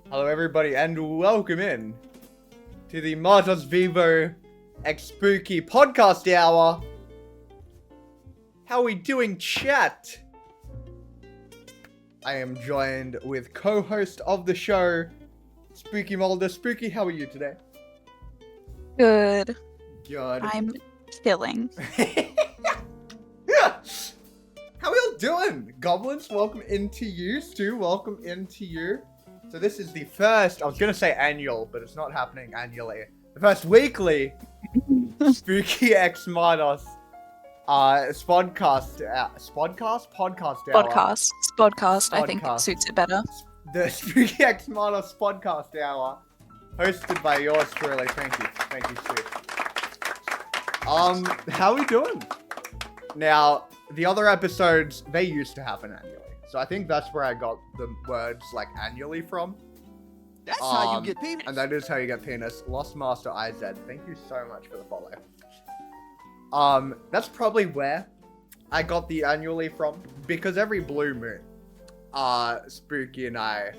Hello everybody and welcome in to the MartosVEVO X Spooky Podcast Hour. How are we doing, chat? I am joined with co-host of the show, Spooky Mulder. Spooky, how are you today? Good. Good. I'm chilling. doing? Goblins, welcome into you. Stu, welcome into you. So this is the first, I was going to say annual, but it's not happening annually. The first weekly Spooky X Martos Spodcast hour. Spodcast, I think suits it better. The Spooky X Martos Spodcast hour, hosted by yours truly. Thank you, Stu. How are we doing? Now, the other episodes, they used to happen annually. So I think that's where I got the words, like, annually from. That's how you get penis. And that is how you get penis. Lost Master IZ, thank you so much for the follow. That's probably where I got the annually from. Because every blue moon, Spooky and I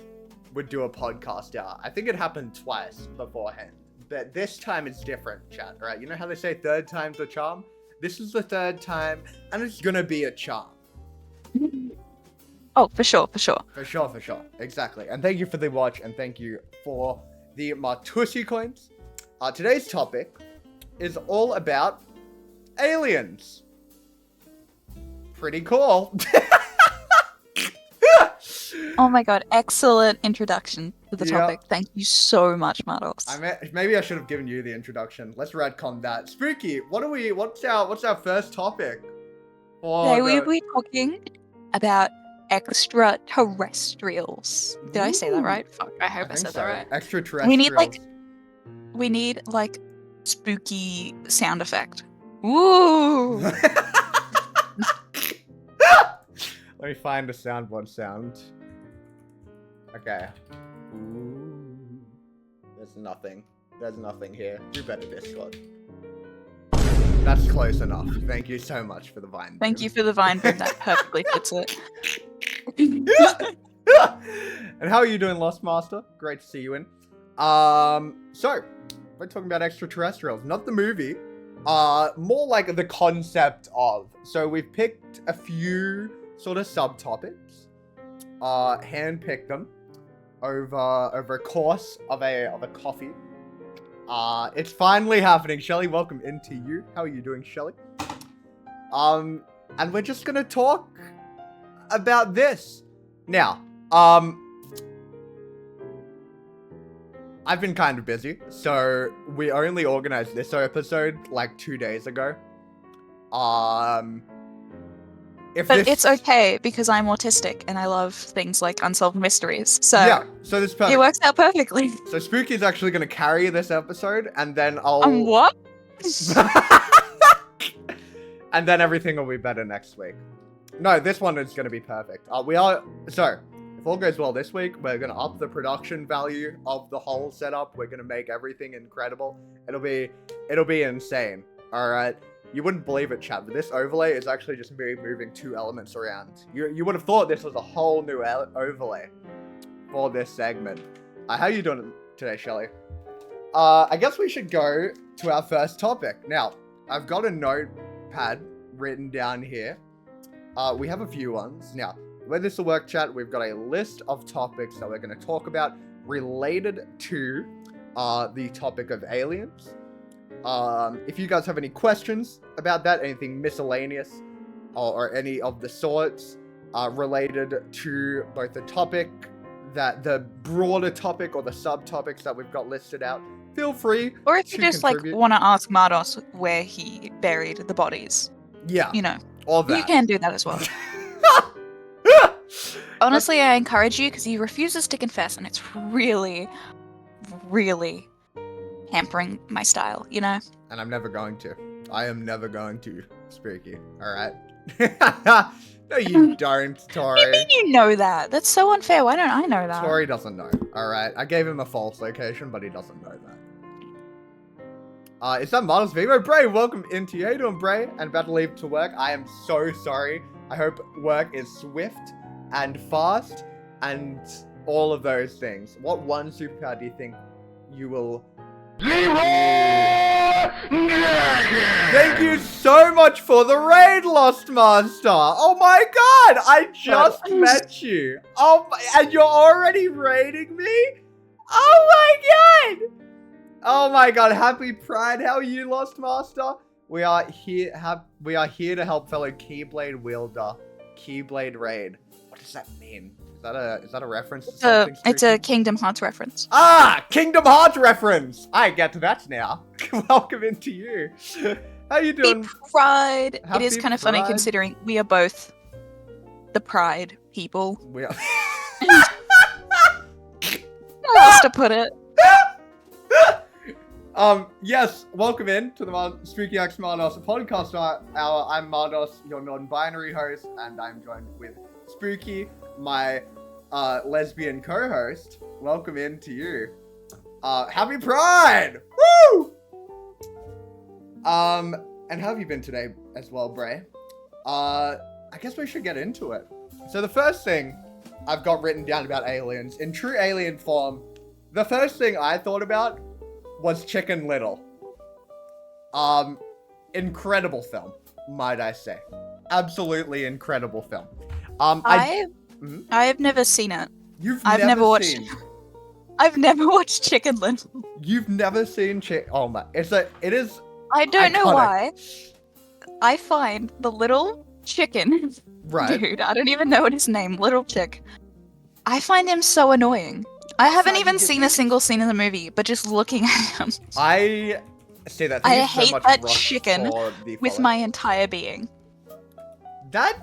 would do a podcast hour. I think it happened twice beforehand. But this time it's different, chat, right? You know how they say third time's a charm? This is the third time, and it's gonna be a charm. Oh, for sure. For sure. Exactly. And thank you for the watch, and thank you for the Martusi coins. Today's topic is all about aliens. Pretty cool. Oh my god, excellent introduction to the topic. Thank you so much, Martos. Maybe I should have given you the introduction. Let's retcon that. Spooky, what's our first topic? Today we'll be talking about extraterrestrials. Did I say that right? Fuck, I hope I said that right. Extraterrestrials. We need spooky sound effect. Woo! Let me find a soundboard sound. Okay. Ooh. There's nothing here. Do better, Discord. That's close enough. Thank you so much for the vine. Thank you for the vine boom. That perfectly fits it. And how are you doing, Lost Master? Great to see you in. So we're talking about extraterrestrials, not the movie. More like the concept of. So we've picked a few sort of subtopics, handpicked them over a course of a coffee. It's finally happening. Shelly, welcome into you. How are you doing, Shelly? And we're just gonna talk about this. Now, I've been kind of busy, so we only organized this episode like 2 days ago. It's okay because I'm autistic and I love things like unsolved mysteries. So yeah, so this it works out perfectly. So Spooky's actually going to carry this episode, and then I'll. What? And then everything will be better next week. No, this one is going to be perfect. So if all goes well this week, we're going to up the production value of the whole setup. We're going to make everything incredible. It'll be insane. All right. You wouldn't believe it, chat, but this overlay is actually just me moving 2 elements around. You would have thought this was a whole new overlay for this segment. How you doing today, Shelly? I guess we should go to our first topic. Now, I've got a notepad written down here. We have a few ones. Now, where this will work, chat, we've got a list of topics that we're going to talk about related to the topic of aliens. If you guys have any questions about that, anything miscellaneous or any of the sorts related to both the topic, the broader topic or the subtopics that we've got listed out, feel free. Or if you just want to ask Martos where he buried the bodies. Yeah. All that. You can do that as well. Honestly, I encourage you because he refuses to confess and it's really, really hampering my style, And I'm never going to. I am never going to, Spooky. Alright? No, you don't, Tori. What do you mean you know that? That's so unfair. Why don't I know that? Tori doesn't know. Alright? I gave him a false location, but he doesn't know that. Is that MartosVEVO? Bray, welcome into you. How you doing, Bray? And about to leave to work. I am so sorry. I hope work is swift and fast and all of those things. What one superpower do you think you will... Thank you so much for the raid, Lost Master. Oh my god, I just met you. Oh, and you're already raiding me? Oh my god. Oh my god, happy Pride. How are you, Lost Master? We are here to help fellow Keyblade wielder Keyblade Raid. What does that mean? Is that a reference to It's something? a spooky? Kingdom Hearts reference. Ah, Kingdom Hearts reference. I get to that now. Welcome into you. How you doing? Happy Pride. It Happy is kind of funny Pride. considering we are both the Pride people. We are. How else to put it? Yes, welcome in to the Spooky and Martos podcast hour. I'm Martos, your non-binary host, and I'm joined with Spooky, my lesbian co-host. Welcome in to you. Happy Pride! Woo! And how have you been today as well, Bray? I guess we should get into it. So the first thing I've got written down about aliens, in true alien form, the first thing I thought about was Chicken Little. Incredible film, might I say. Absolutely incredible film. I have never seen it. I've never watched. I've never watched Chicken Little. You've never seen Oh my! It is. I don't know iconic. why. I find the little chicken, Right. dude. I don't even know what his name. Little chick. I find him so annoying. I haven't how even you get seen a single scene in the movie, but just looking at him, I say that. I he's so hate much that rushed chicken for the with follow. my entire being. That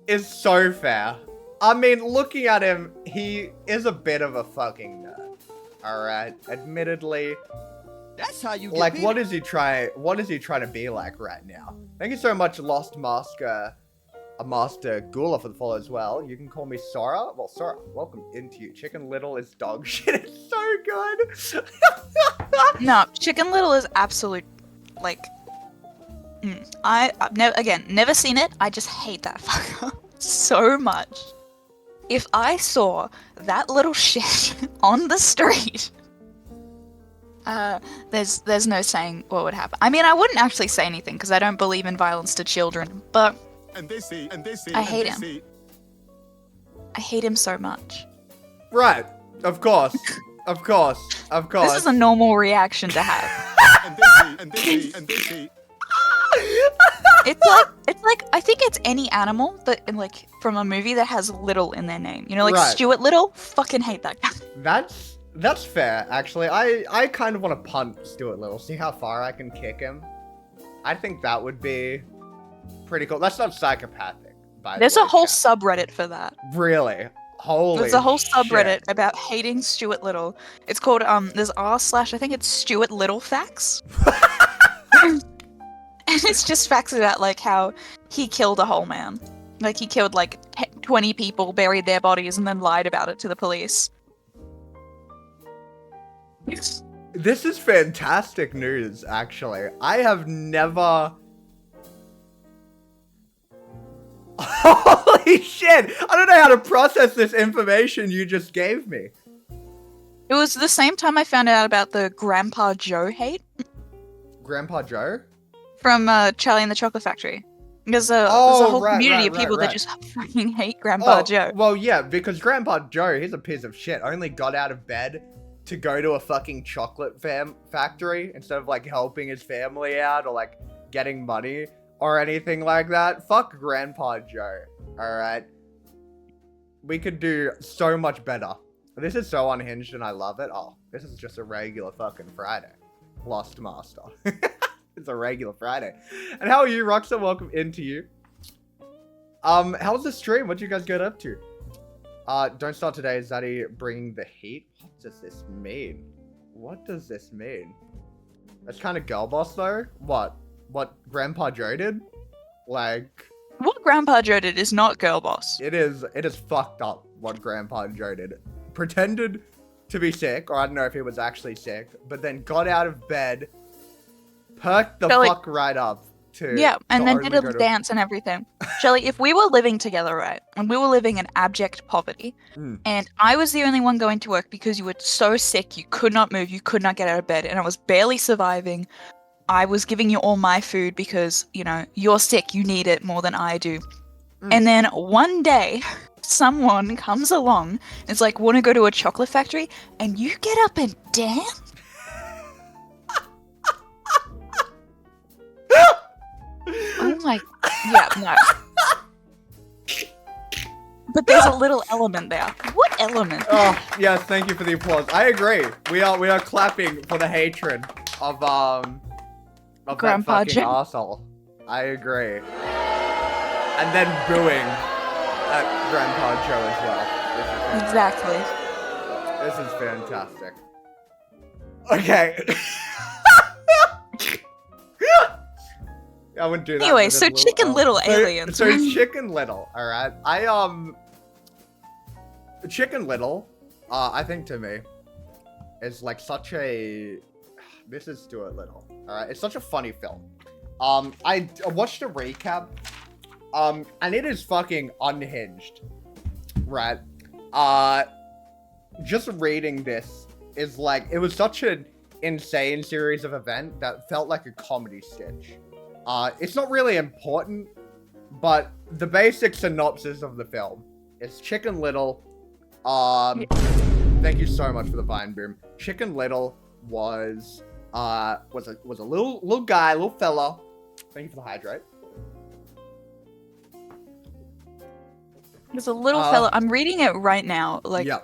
is so fair. I mean, looking at him, he is a bit of a fucking nerd. Alright, admittedly. That's how you get Like, people. what is he trying to be like right now? Thank you so much, Lost Master, Master Gula, for the follow as well. You can call me Sora. Well, Sora, welcome into you. Chicken Little is dog shit. It's so good. No, Chicken Little is absolute, like, I've never seen it. I just hate that fucker so much. If I saw that little shit on the street, there's no saying what would happen. I mean, I wouldn't actually say anything because I don't believe in violence to children, but I hate him. I hate him so much. Right. Of course. Of course. Of course. This is a normal reaction to have. It's like I think it's any animal that like from a movie that has Little in their name. You know, like Right. Stuart Little. Fucking hate that guy. That's fair, actually. I kind of want to punt Stuart Little, see how far I can kick him. I think that would be pretty cool. That's not psychopathic, by There's the way, a whole chat. subreddit for that. Really? Holy There's a whole shit. subreddit about hating Stuart Little. It's called there's r/ I think it's Stuart Little facts. And it's just facts about like how he killed a whole man. Like he killed like 20 people, buried their bodies, and then lied about it to the police. This is fantastic news, actually. I have never... Holy shit! I don't know how to process this information you just gave me. It was the same time I found out about the Grandpa Joe hate Grandpa Joe? from Charlie and the Chocolate Factory. There's a whole community of people that just fucking hate Grandpa Joe. Well, yeah, because Grandpa Joe, he's a piece of shit. Only got out of bed to go to a fucking chocolate factory instead of, like, helping his family out or, like, getting money or anything like that. Fuck Grandpa Joe, alright? We could do so much better. This is so unhinged and I love it. Oh, this is just a regular fucking Friday. Lost Master. It's a regular Friday. And how are you, Roxa? Welcome into you. How was the stream? What did you guys get up to? Don't start today. Is Zaddy bringing the heat? What does this mean? What does this mean? That's kind of girl boss though. What Grandpa Joe did? Like, What Grandpa Joe did is not girl boss. it is fucked up what Grandpa Joe did. Pretended to be sick, or I don't know if he was actually sick, but then got out of bed, perked the Shelly- fuck right up to Yeah, and to then only did go a to- dance and everything. Shelly, if we were living together, right, and we were living in abject poverty, Mm. and I was the only one going to work because you were so sick, you could not move, you could not get out of bed, and I was barely surviving. I was giving you all my food because, you know, you're sick, you need it more than I do. And then one day, someone comes along and it's like, want to go to a chocolate factory? And you get up and dance? Oh my... Yeah, no. But there's a little element there. What element? Oh, yes, thank you for the applause. I agree. We are clapping for the hatred of Grandpa that fucking Jim. arsehole. I agree. And then booing at Grandpa Joe as well. Exactly. This is fantastic. Okay. I wouldn't do that. Anyway, to so this Chicken elf. Little aliens. So Chicken Little, alright? Chicken Little, I think to me, is like such a... This is Stuart Little, alright? It's such a funny film. I watched a recap, and it is fucking unhinged, right? Just reading this is like, it was such an insane series of events that felt like a comedy sketch. It's not really important, but the basic synopsis of the film is Chicken Little, thank you so much for the Vine Boom. Chicken Little was a little guy, little fella. Thank you for the hydrate. There's a little fella. I'm reading it right now. Like, Yeah.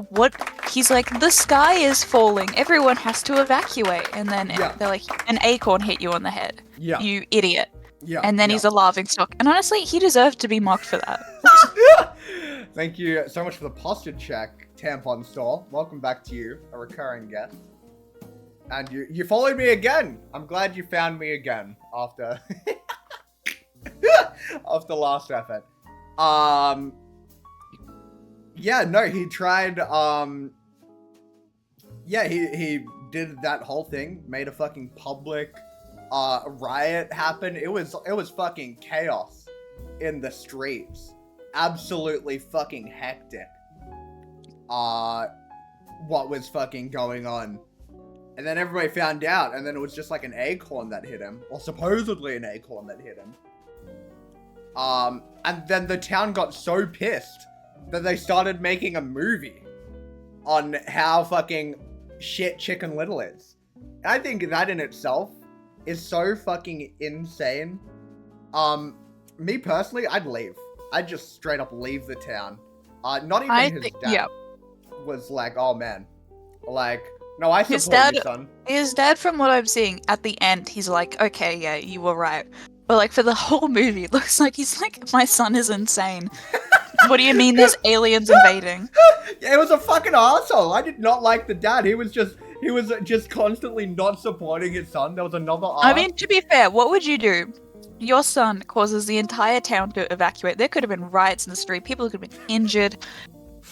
what? He's like, the sky is falling. Everyone has to evacuate. And then Yeah. they're like, an acorn hit you on the head. Yeah. You idiot. Yeah. And then yeah. he's a laughing stock. And honestly, he deserved to be mocked for that. Thank you so much for the posture check, Tampon Store. Welcome back to you, a recurring guest. And you followed me again. I'm glad you found me again after after last effort. Yeah, no, he tried, yeah, he did that whole thing, made a fucking public, riot happen. It was fucking chaos in the streets. Absolutely fucking hectic. What was fucking going on. And then everybody found out, and then it was just like an acorn that hit him, or supposedly an acorn that hit him. And then the town got so pissed that they started making a movie on how fucking shit Chicken Little is. And I think that in itself is so fucking insane. Me personally, I'd leave. I'd just straight up leave the town. Not even his dad was like, oh man. Like, no, I support you, son. His dad, from what I'm seeing, at the end, he's like, okay, yeah, you were right. But like for the whole movie, it looks like he's like, my son is insane. What do you mean there's aliens invading? Yeah, it was a fucking arsehole. I did not like the dad. He was just constantly not supporting his son. There was another arc. I mean, to be fair, what would you do? Your son causes the entire town to evacuate. There could have been riots in the street. People could have been injured.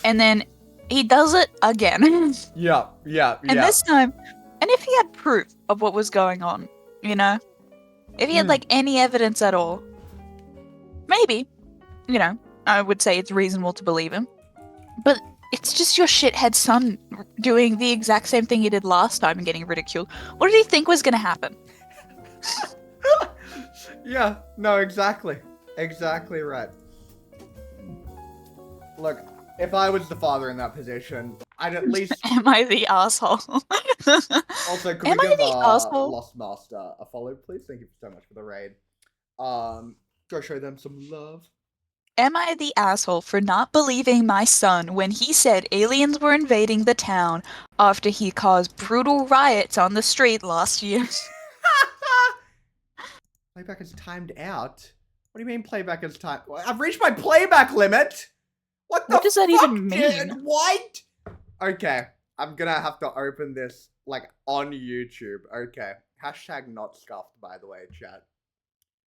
And then he does it again. Yeah. And this time, and if he had proof of what was going on, you know? If he had, like, any evidence at all, maybe, you know, I would say it's reasonable to believe him. But it's just your shithead son doing the exact same thing he did last time and getting ridiculed. What did he think was going to happen? Yeah, no, exactly. Exactly right. Look, if I was the father in that position, I'd at least... Am I the asshole? Also, could Am we I give the asshole? Lost Master a follow, please? Thank you so much for the raid. Go show them some love. Am I the asshole for not believing my son when he said aliens were invading the town after he caused brutal riots on the street last year? Playback is timed out? What do you mean playback is timed? I've reached my playback limit! What does that fuck, even mean? Dude? What? Okay, I'm gonna have to open this, like, on YouTube. Okay. Hashtag not scuffed, by the way, chat.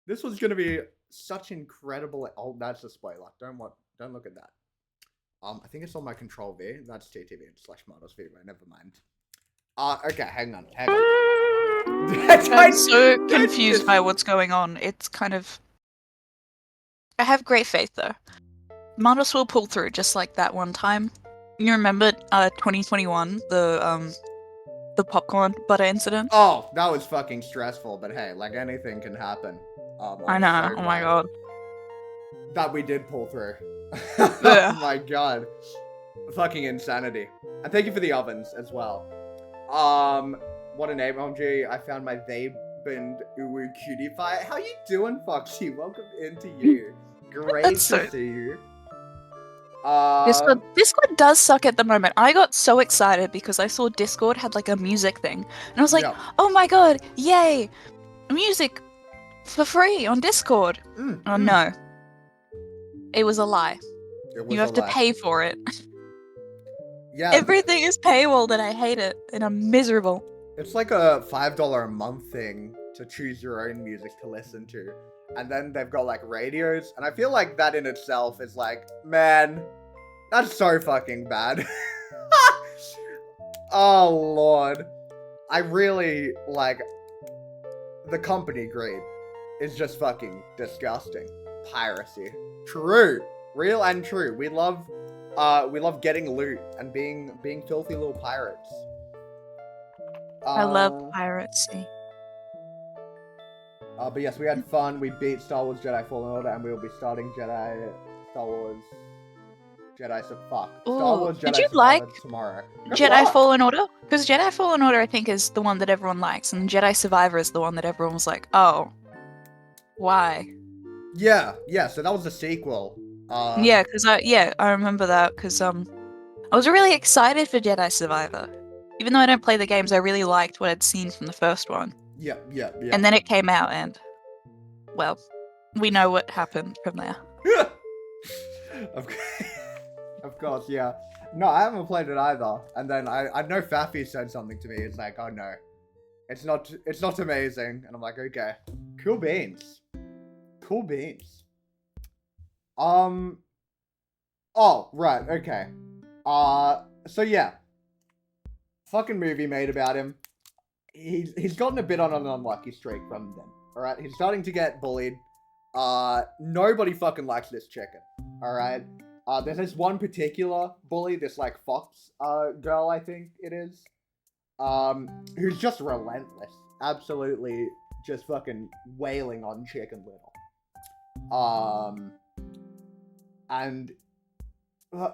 This was gonna be such incredible... Oh, that's a spoiler. Don't look at that. I think it's on my Control V. That's TTV/MartosVEVO. Never mind. Okay, hang on. I'm so confused by what's going on. It's kind of... I have great faith, though. Martos will pull through, just like that one time. You remember 2021, the popcorn butter incident? Oh, that was fucking stressful, but hey, like, anything can happen. I know, oh my god. That we did pull through. Yeah. Oh my god. Fucking insanity. And thank you for the ovens as well. What a name, OMG. I found my Vapend Uwu Cutie Pie. How you doing, Foxy? Welcome into you. Great to see you. Discord does suck at the moment. I got so excited because I saw Discord had like a music thing, and I was like, Yeah. "Oh my god, yay! Music for free on Discord." Oh no, it was a lie. It was You have a to lie. pay for it. Yeah. Everything is paywalled, and I hate it, and I'm miserable. It's like a $5 a month thing to choose your own music to listen to. And then they've got like radios. And I feel like that in itself is like, man, that's so fucking bad. Oh, Lord. I really, like, the company greed is just fucking disgusting. Piracy. True. Real and true. We love getting loot and being filthy little pirates. I love piracy. But yes, we had fun. We beat Star Wars Jedi Fallen Order, and we will be starting Star Wars Did you Survivor like tomorrow. Jedi What? Fallen Order? Because Jedi Fallen Order, I think, is the one that everyone likes, and Jedi Survivor is the one that everyone was like, "Oh, why?" Yeah. So that was the sequel. Yeah, because I remember that because I was really excited for Jedi Survivor. Even though I don't play the games, I really liked what I'd seen from the first one. Yeah. And then it came out, and well, we know what happened from there. Of course, yeah. No, I haven't played it either. And then I know Faffy said something to me. It's like, oh no, it's not amazing. And I'm like, okay, cool beans. Oh, right, okay. So yeah, fucking movie made about him. He's gotten a bit on an unlucky streak from them. All right, he's starting to get bullied. Nobody fucking likes this chicken. All right. There's this one particular bully, this like Fox girl, I think it is, who's just relentless, absolutely just fucking wailing on Chicken Little. And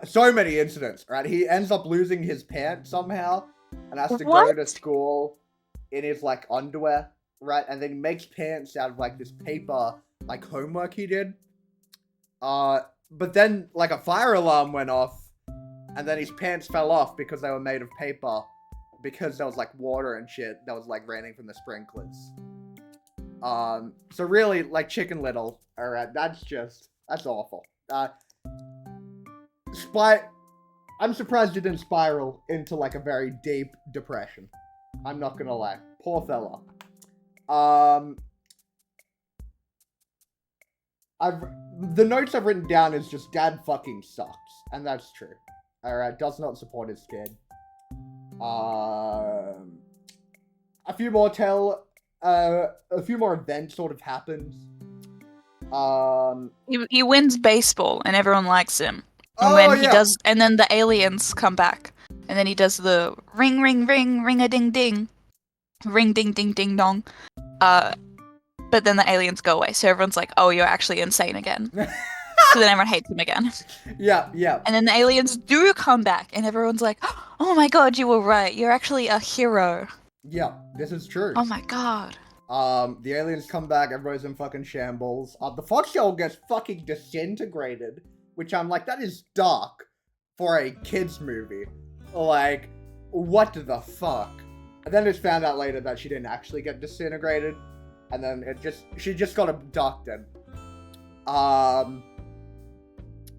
so many incidents, right? He ends up losing his pants somehow and has to go to school in his like underwear, right? And then he makes pants out of like this paper, like homework he did. But then like a fire alarm went off, and then his pants fell off because they were made of paper, because there was like water and shit that was like raining from the sprinklers. So really, like Chicken Little, alright, that's awful. I'm surprised it didn't spiral into like a very deep depression. I'm not gonna lie. Poor fella. The notes I've written down is just dad fucking sucks. And that's true. Alright, does not support his kid. A few more events sort of happens. He wins baseball and everyone likes him. And and then the aliens come back. And then he does the ring ring ring ring a ding ding. Ring ding ding ding dong. But then the aliens go away, so everyone's like, "Oh, you're actually insane again." So then everyone hates him again. Yeah. And then the aliens do come back, and everyone's like, "Oh my god, you were right. You're actually a hero." Yeah, this is true. Oh my god. The aliens come back, everybody's in fucking shambles. The Fox Shell gets fucking disintegrated, which I'm like, that is dark for a kids movie. Like, what the fuck? And then it's found out later that she didn't actually get disintegrated. And then she just got abducted.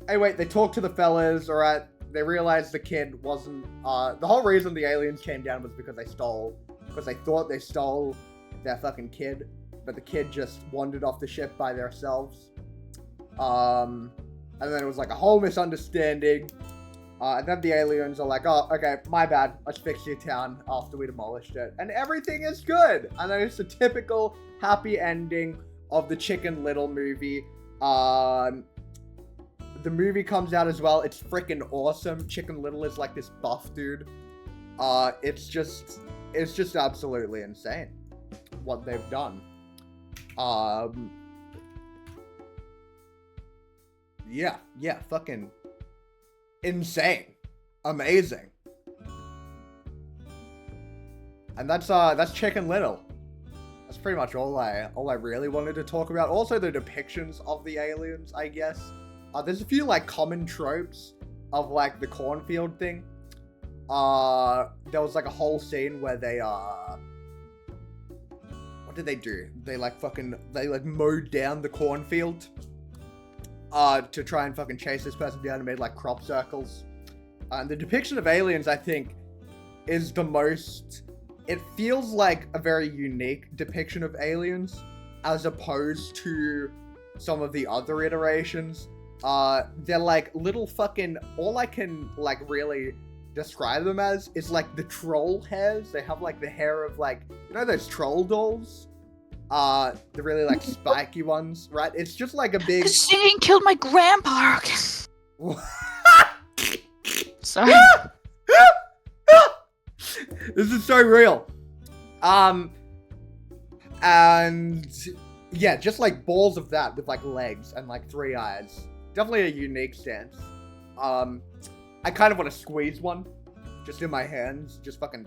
Anyway, they talk to the fellas, alright? They realize the kid wasn't, the whole reason the aliens came down was because they thought they stole their fucking kid, but the kid just wandered off the ship by themselves. And then it was like a whole misunderstanding. And then the aliens are like, oh, okay, my bad. Let's fix your town after we demolished it. And everything is good. And then it's a typical happy ending of the Chicken Little movie. The movie comes out as well. It's freaking awesome. Chicken Little is like this buff dude. It's just absolutely insane what they've done. Yeah, fucking insane. Amazing. And that's Chicken Little. That's pretty much all I really wanted to talk about. Also the depictions of the aliens, I guess. There's a few like common tropes of like the cornfield thing. There was like a whole scene where they what did they do? They like mowed down the cornfield to try and fucking chase this person down and made like crop circles. And the depiction of aliens, I think, is the most... It feels like a very unique depiction of aliens as opposed to some of the other iterations. They're like little fucking... All I can like really describe them as is like the troll hairs. They have like the hair of like, you know those troll dolls? The really like spiky ones, right? It's just like a big... The singing killed my grandpa. Sorry. This is so real. And yeah, just like balls of that with like legs and like 3 eyes. Definitely a unique stance. I kind of want to squeeze one just in my hands, just fucking.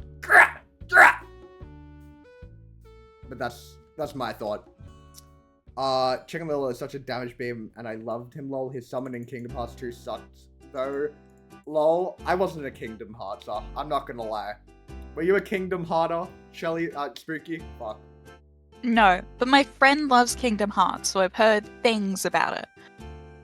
But that's my thought. Chicken Little is such a damage beam, and I loved him. Lol. His summon in Kingdom Hearts 2 sucked though. Lol. I wasn't a Kingdom Heartser. I'm not gonna lie. Were you a Kingdom Hearter, Shelly? Spooky? Fuck. No, but my friend loves Kingdom Hearts, so I've heard things about it.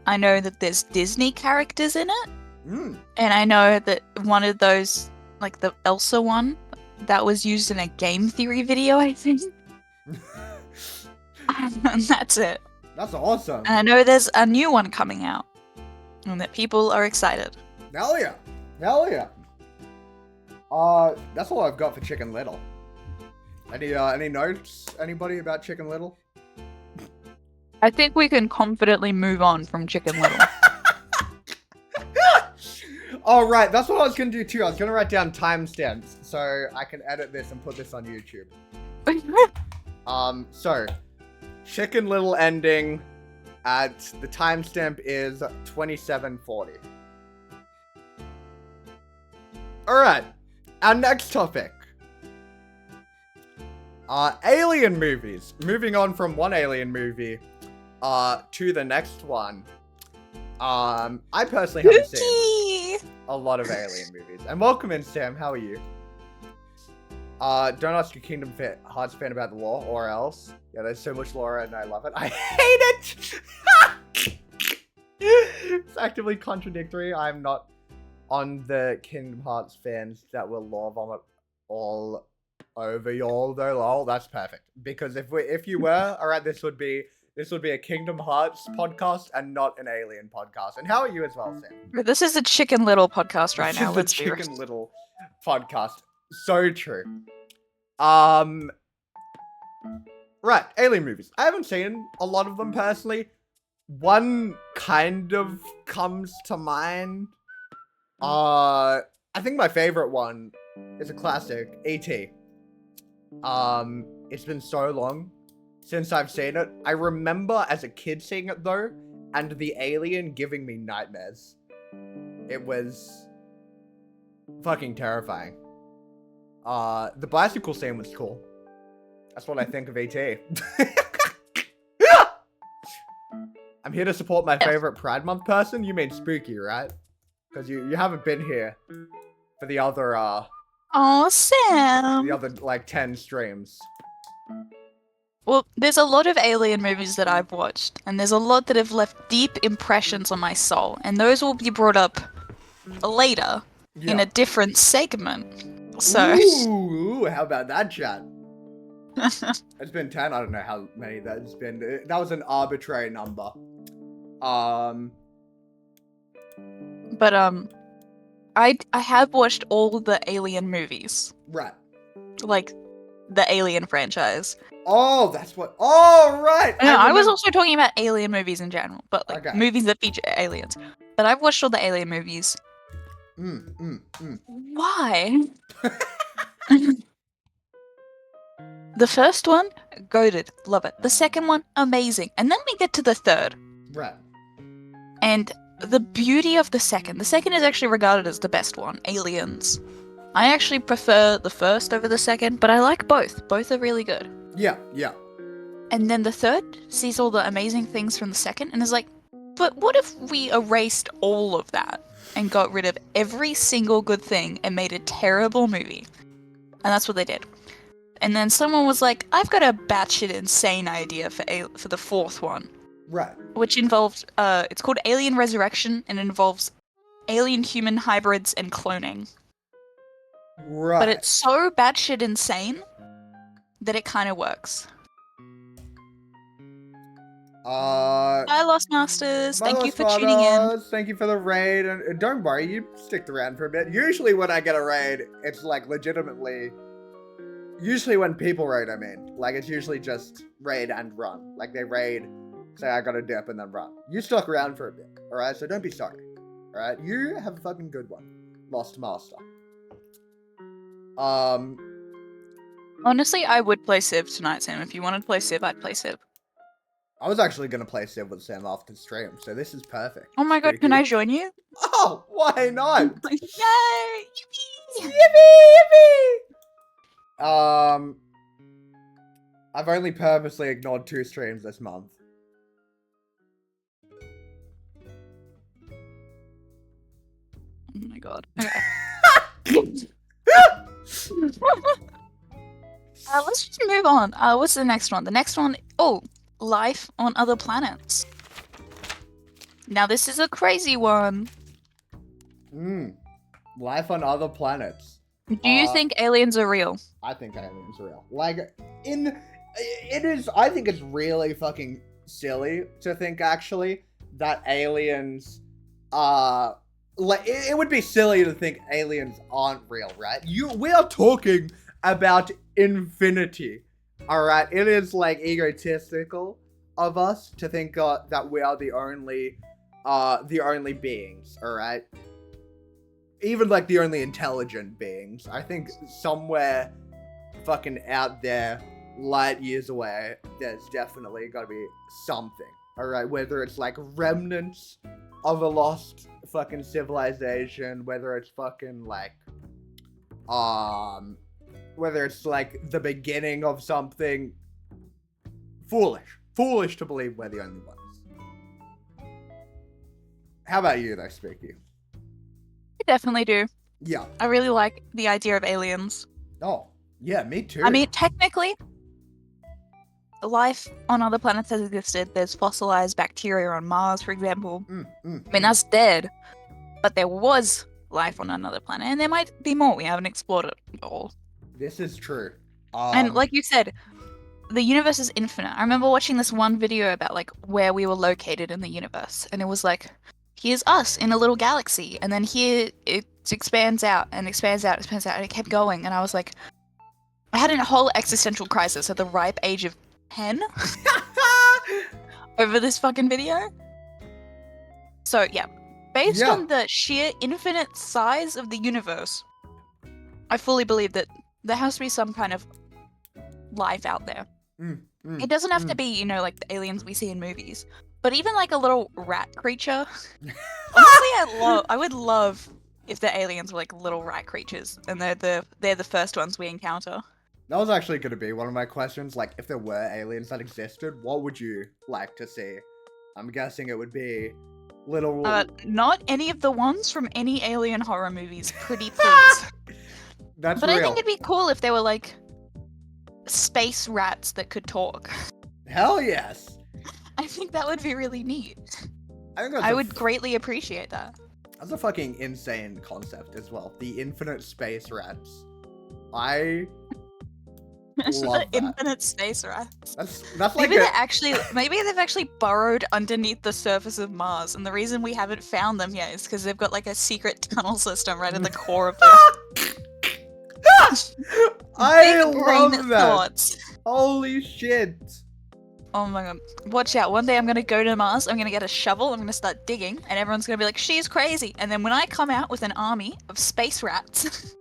I know that there's Disney characters in it, and I know that one of those, like the Elsa one, that was used in a game theory video, I think. And that's it. That's awesome. And I know there's a new one coming out, and that people are excited. Hell yeah. Hell yeah. That's all I've got for Chicken Little. Any notes? Anybody about Chicken Little? I think we can confidently move on from Chicken Little. All right, that's what I was gonna do too. I was gonna write down timestamps so I can edit this and put this on YouTube. So Chicken Little ending at the timestamp is 2740. All right, our next topic. Alien movies. Moving on from one alien movie to the next one. I personally haven't seen a lot of alien movies. And welcome in, Sam. How are you? Don't ask your Kingdom Hearts fan about the lore, or else. Yeah, there's so much lore and I love it. I hate it! It's actively contradictory. I'm not on the Kingdom Hearts fans that will lore vomit all over y'all though. Lol, that's perfect. Because if you were, alright, this would be a Kingdom Hearts podcast and not an alien podcast. And how are you as well, Sam? This is a Chicken Little podcast right now. This is the Chicken Little podcast. So true. Right, alien movies. I haven't seen a lot of them personally. One kind of comes to mind. I think my favorite one is a classic, E.T. It's been so long since I've seen it. I remember as a kid seeing it though, and the alien giving me nightmares. It was fucking terrifying. The bicycle scene was cool. That's what I think of E.T. I'm here to support my favorite Pride Month person. You mean Spooky, right? Because you haven't been here for the other Oh, Sam. the other like 10 streams. Well, there's a lot of alien movies that I've watched, and there's a lot that have left deep impressions on my soul, and those will be brought up later in a different segment. So, ooh, how about that, chat? It's been 10. I don't know how many that's been. That was an arbitrary number. But I have watched all the Alien movies, Right. like the Alien franchise. Oh, that's what. Oh, right. No, I was also talking about alien movies in general, but like Okay. movies that feature aliens. But I've watched all the Alien movies. Why? The first one, goated, love it. The second one, amazing. And then we get to the third. Right. And the beauty of the second is actually regarded as the best one, Aliens. I actually prefer the first over the second, but I like both. Both are really good. Yeah. And then the third sees all the amazing things from the second and is like, but what if we erased all of that? and got rid of every single good thing and made a terrible movie. And that's what they did. And then someone was like, I've got a batshit insane idea for the fourth one. Right. Which involved, it's called Alien Resurrection, and involves alien-human hybrids and cloning. Right. But it's so batshit insane that it kind of works. Bye, Lost Masters. Thank you for tuning in. Thank you for the raid, and don't worry, you stick around for a bit. Usually when I get a raid, it's like legitimately. Usually when people raid, I mean, like it's usually just raid and run. Like they raid, say I got a dip, and then run. You stuck around for a bit, all right? So don't be sorry, all right? You have a fucking good one, Lost Master. Honestly, I would play Civ tonight, Sam. If you wanted to play Civ, I'd play Civ. I was actually going to play Civ with Sam after the stream, so this is perfect. Oh my god, can I join you? Oh, why not? Yay! Yippee! Yippee! Yippee! I've only purposely ignored 2 streams this month. Oh my god. Okay. Let's just move on. What's the next one? The next one, life on other planets. Now this is a crazy one. Life on other planets. Do you think aliens are real? I think aliens are real. Like, I think it's really fucking silly to think, actually, that aliens, like, it would be silly to think aliens aren't real, right? We are talking about infinity, alright? It is, like, egotistical of us to think that we are the only beings, alright? Even, like, the only intelligent beings. I think somewhere fucking out there, light years away, there's definitely gotta be something, alright? Whether it's, like, remnants of a lost fucking civilization, whether it's fucking, like, whether it's, like, the beginning of something. Foolish to believe we're the only ones. How about you, though, Spooky? I definitely do. Yeah. I really like the idea of aliens. Oh, yeah, me too. I mean, technically, life on other planets has existed. There's fossilized bacteria on Mars, for example. I mean, that's dead. But there was life on another planet, and there might be more. We haven't explored it all. This is true. And like you said, the universe is infinite. I remember watching this one video about, like, where we were located in the universe, and it was like, here's us in a little galaxy, and then here it expands out and expands out, and it kept going, and I was like, I had a whole existential crisis at the ripe age of 10 over this fucking video. So yeah, based on the sheer infinite size of the universe, I fully believe that there has to be some kind of life out there. It doesn't have to be, you know, like the aliens we see in movies, but even like a little rat creature. Honestly, I would love if the aliens were like little rat creatures, and they're the first ones we encounter. That was actually going to be one of my questions. Like, if there were aliens that existed, what would you like to see? I'm guessing it would be little. Not any of the ones from any alien horror movies. Pretty please. That's but real. I think it'd be cool if they were like space rats that could talk. Hell yes. I think that would be really neat. I would greatly appreciate that. That's a fucking insane concept as well. The infinite space rats. I love that. Infinite space rats. That's like maybe they've actually burrowed underneath the surface of Mars, and the reason we haven't found them yet is because they've got like a secret tunnel system right at the core of the. I love that. Thoughts. Holy shit. Oh my god. Watch out. One day I'm going to go to Mars, I'm going to get a shovel, I'm going to start digging, and everyone's going to be like, she's crazy. And then when I come out with an army of space rats,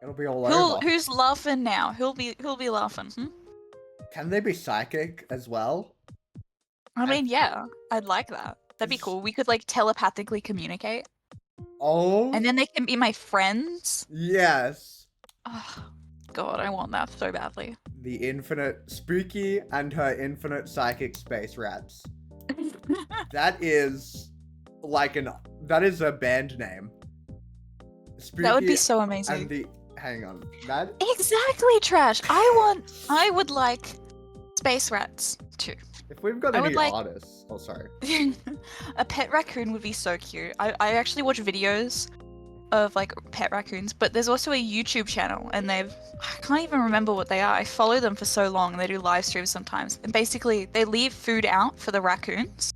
it'll be all over. Who's laughing now? Who'll be laughing? Can they be psychic as well? I mean, yeah. I'd like that. That'd be cool. We could like telepathically communicate. Oh. And then they can be my friends. Yes. Oh, God, I want that so badly. The infinite Spooky and her infinite psychic space rats. That is like that is a band name. Spooky That would be so amazing. and the hang on. That Exactly, Trash. I would like space rats too. if we've got I any would like- artists. Oh sorry. A pet raccoon would be so cute. I actually watch videos of like pet raccoons, but there's also a YouTube channel and I can't even remember what they are. I follow them for so long and they do live streams sometimes. And basically they leave food out for the raccoons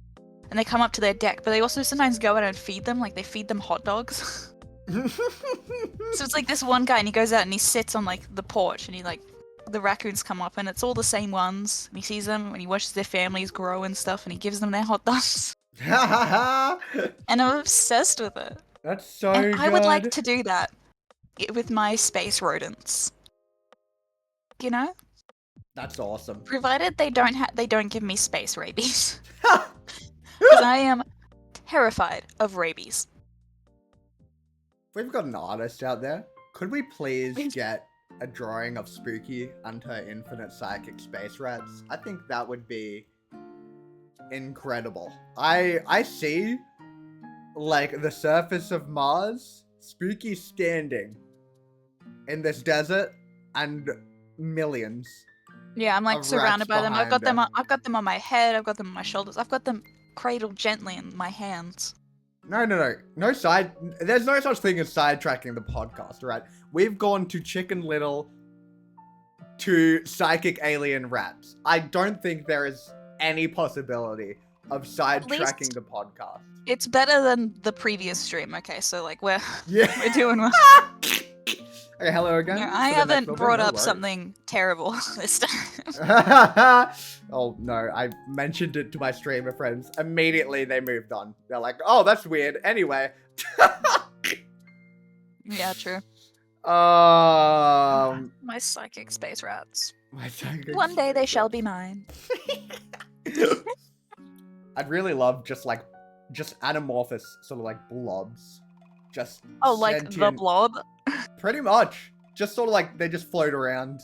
and they come up to their deck, but they also sometimes go out and feed them, like they feed them hot dogs. So it's like this one guy and he goes out and he sits on like the porch and he like the raccoons come up and it's all the same ones and he sees them and he watches their families grow and stuff and he gives them their hot dogs. And I'm obsessed with it. That's so And good. I would like to do that with my space rodents. You know, That's awesome. provided they don't give me space rabies, because I am terrified of rabies. We've got an artist out there. Could we please get a drawing of Spooky and her infinite psychic space rats? I think that would be incredible. I see like the surface of Mars, Spooky standing in this desert, and millions. Yeah, I'm like Of surrounded rats by them. I've got behind them. her. I've got them on my head. I've got them on my shoulders. I've got them cradled gently in my hands. No side. There's no such thing as sidetracking the podcast, right? We've gone to Chicken Little to psychic alien rats. I don't think there is any possibility of sidetracking least- the podcast. It's better than the previous stream. Okay, so like we're Yeah. doing well. Okay, hello again. Yeah, I for the next haven't little bit, brought no up worries. something terrible this time. Oh no, I mentioned it to my streamer friends. Immediately they moved on. They're like, oh, that's weird. Anyway. Yeah, true. My psychic space rats. My psychic One day they space shall rats. be mine. I'd really love just anamorphous sort of like blobs. Just Oh, like the sentient- blob? Pretty much. Just sort of like they just float around,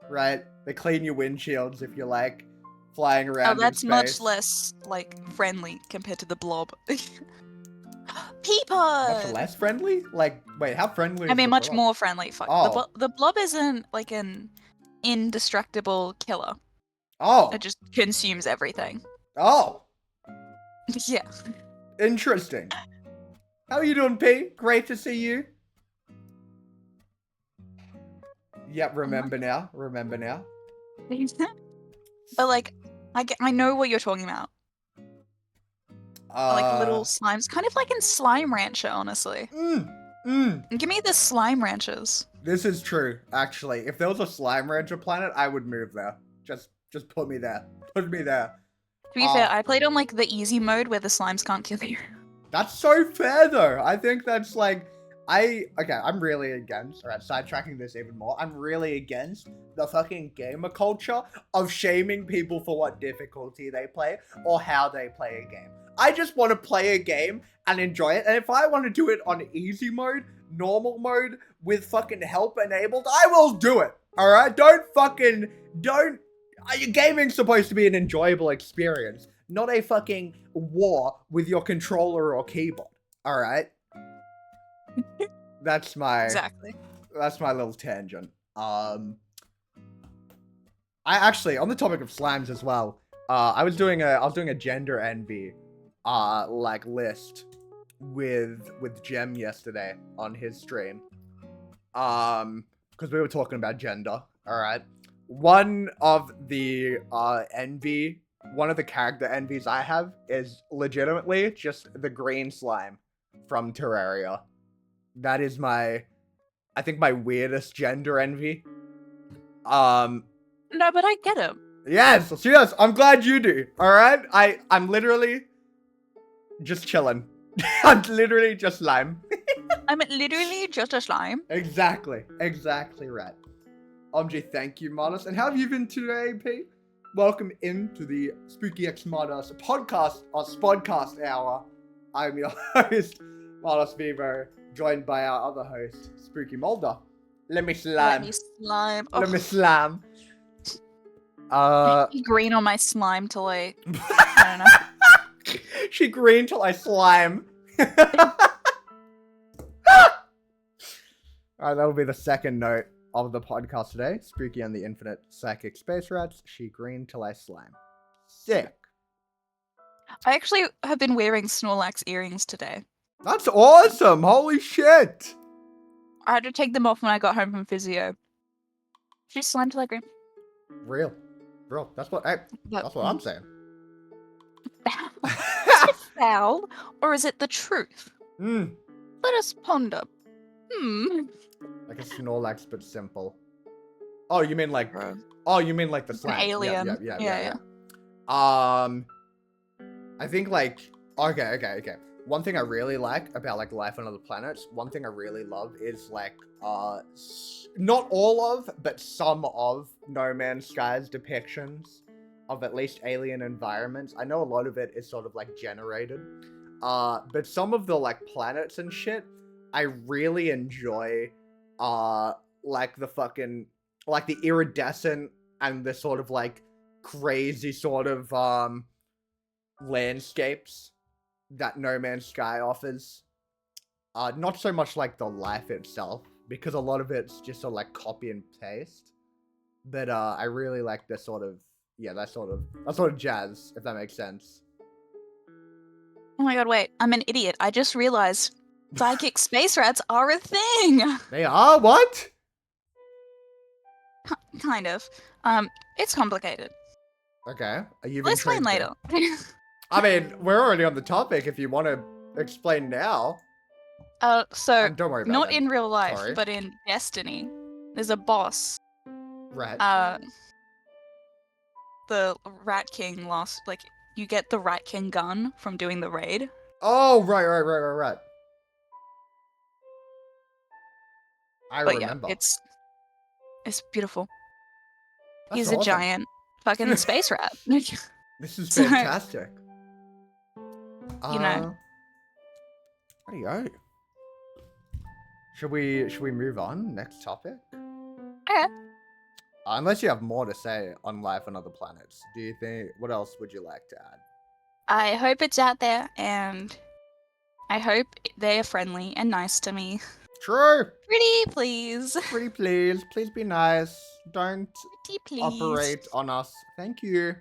right? They clean your windshields if you're like flying around. Oh, in that's much space. less like friendly compared to the blob. Much Peapod! less friendly? Like, wait, how friendly? I is mean, the much blob? more friendly. Fuck. Oh. The blob isn't like an indestructible killer. Oh, It just consumes everything. oh, Yeah. interesting. How are you doing, P? Great to see you. Yep, remember now. Remember now. But like, I know what you're talking about. Like little slimes, kind of like in Slime Rancher, honestly. Give me the Slime Ranchers. This is true, actually. If there was a Slime Rancher planet, I would move there. Just put me there. Put me there. To be fair, I played on like the easy mode where the slimes can't kill you. That's so fair, though. I think that's like... I'm really against... Alright, sidetracking this even more. I'm really against the fucking gamer culture of shaming people for what difficulty they play or how they play a game. I just want to play a game and enjoy it. And if I want to do it on easy mode, normal mode, with fucking help enabled, I will do it. Alright? Gaming's supposed to be an enjoyable experience, not a fucking war with your controller or keyboard. Alright? That's my Exactly. that's my little tangent. I actually, on the topic of slimes as well, I was doing a gender envy like list with Jem yesterday on his stream. Because we were talking about gender, alright? One of the character envies I have is legitimately just the green slime from Terraria. That is I think my weirdest gender envy. No, but I get it. Yes, I'm glad you do. Alright? I'm literally just chilling. I'm literally just slime. I'm literally just a slime. Exactly right. OMG, thank you, Martos. And how have you been today, P? Welcome into the Spooky X Martos podcast, or Spodcast hour. I'm your host, MartosVEVO, joined by our other host, Spooky Mulder. Let me Let slam. me slime. Let me Oh, slam. green on my slime till I don't know. She green till I slime. Alright, that'll be the second note of the podcast today. Spooky and the Infinite Psychic Space Rats. She green till I slime. Sick. I actually have been wearing Snorlax earrings today. That's awesome. Holy shit. I had to take them off when I got home from physio. She's slime till I green. Real. That's what I'm saying. Is it foul, or is it the truth? Hmm. Let us ponder. Like a Snorlax, but simple. Oh, you mean like... Bro. Oh, you mean like the An slang. alien. Yeah. I think like... Okay. One thing I really like about like life on other planets, one thing I really love is like, not all of, but some of No Man's Sky's depictions of at least alien environments. I know a lot of it is sort of like generated, but some of the like planets and shit, I really enjoy, like the fucking, like the iridescent and the sort of like crazy sort of, landscapes that No Man's Sky offers. Not so much like the life itself, because a lot of it's just sort of like copy and paste. But I really like the sort of, that sort of jazz, if that makes sense. Oh my god, wait, I'm an idiot. I just realized psychic space rats are a thing! They are? What? Kind of. It's complicated. Okay. We'll explain later. I mean, we're already on the topic if you want to explain now. So, Don't worry about not that. in real life, Sorry. but in Destiny, there's a boss. Right. The Rat King you get the Rat King gun from doing the raid. Oh, right. I remember. Yeah, it's beautiful. That's He's awesome. a giant fucking space rat. This is fantastic. You know. There you go. Should we move on? Next topic? Okay. Unless you have more to say on life on other planets. Do you think, what else would you like to add? I hope it's out there, and I hope they are friendly and nice to me. True. Pretty please. Pretty please. Please be nice. Don't Pretty please. operate on us. Thank you.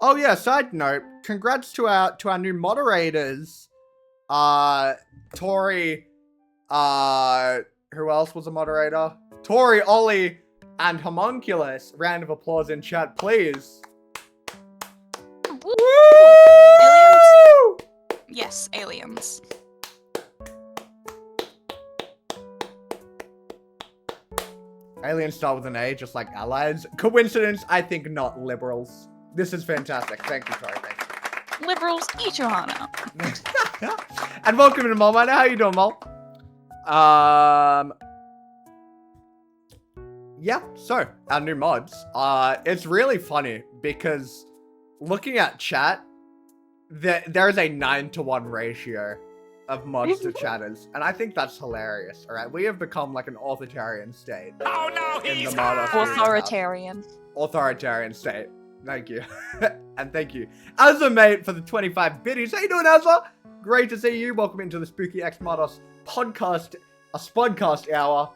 Oh yeah, side note, congrats to our new moderators. Tori, who else was a moderator? Tori, Ollie, and Homunculus. Round of applause in chat, please. Woo! Woo! Aliens? Yes, aliens. Aliens start with an A, just like allies. Coincidence? I think not. Liberals. This is fantastic. Thank you, Tori. Thank you. Liberals, eat your heart out. And welcome to Mol. How you doing, Mol? Yeah, so, our new mods. It's really funny because looking at chat, there is a 9-to-1 ratio of mods to chatters, and I think that's hilarious, alright? We have become like an authoritarian state. Oh no, in the he's Martos Authoritarian. Authoritarian state. Thank you. And thank you, Azza, mate, for the 25 biddies. How you doing, Azza? Great to see you. Welcome into the Spooky X Martos podcast, a spodcast hour,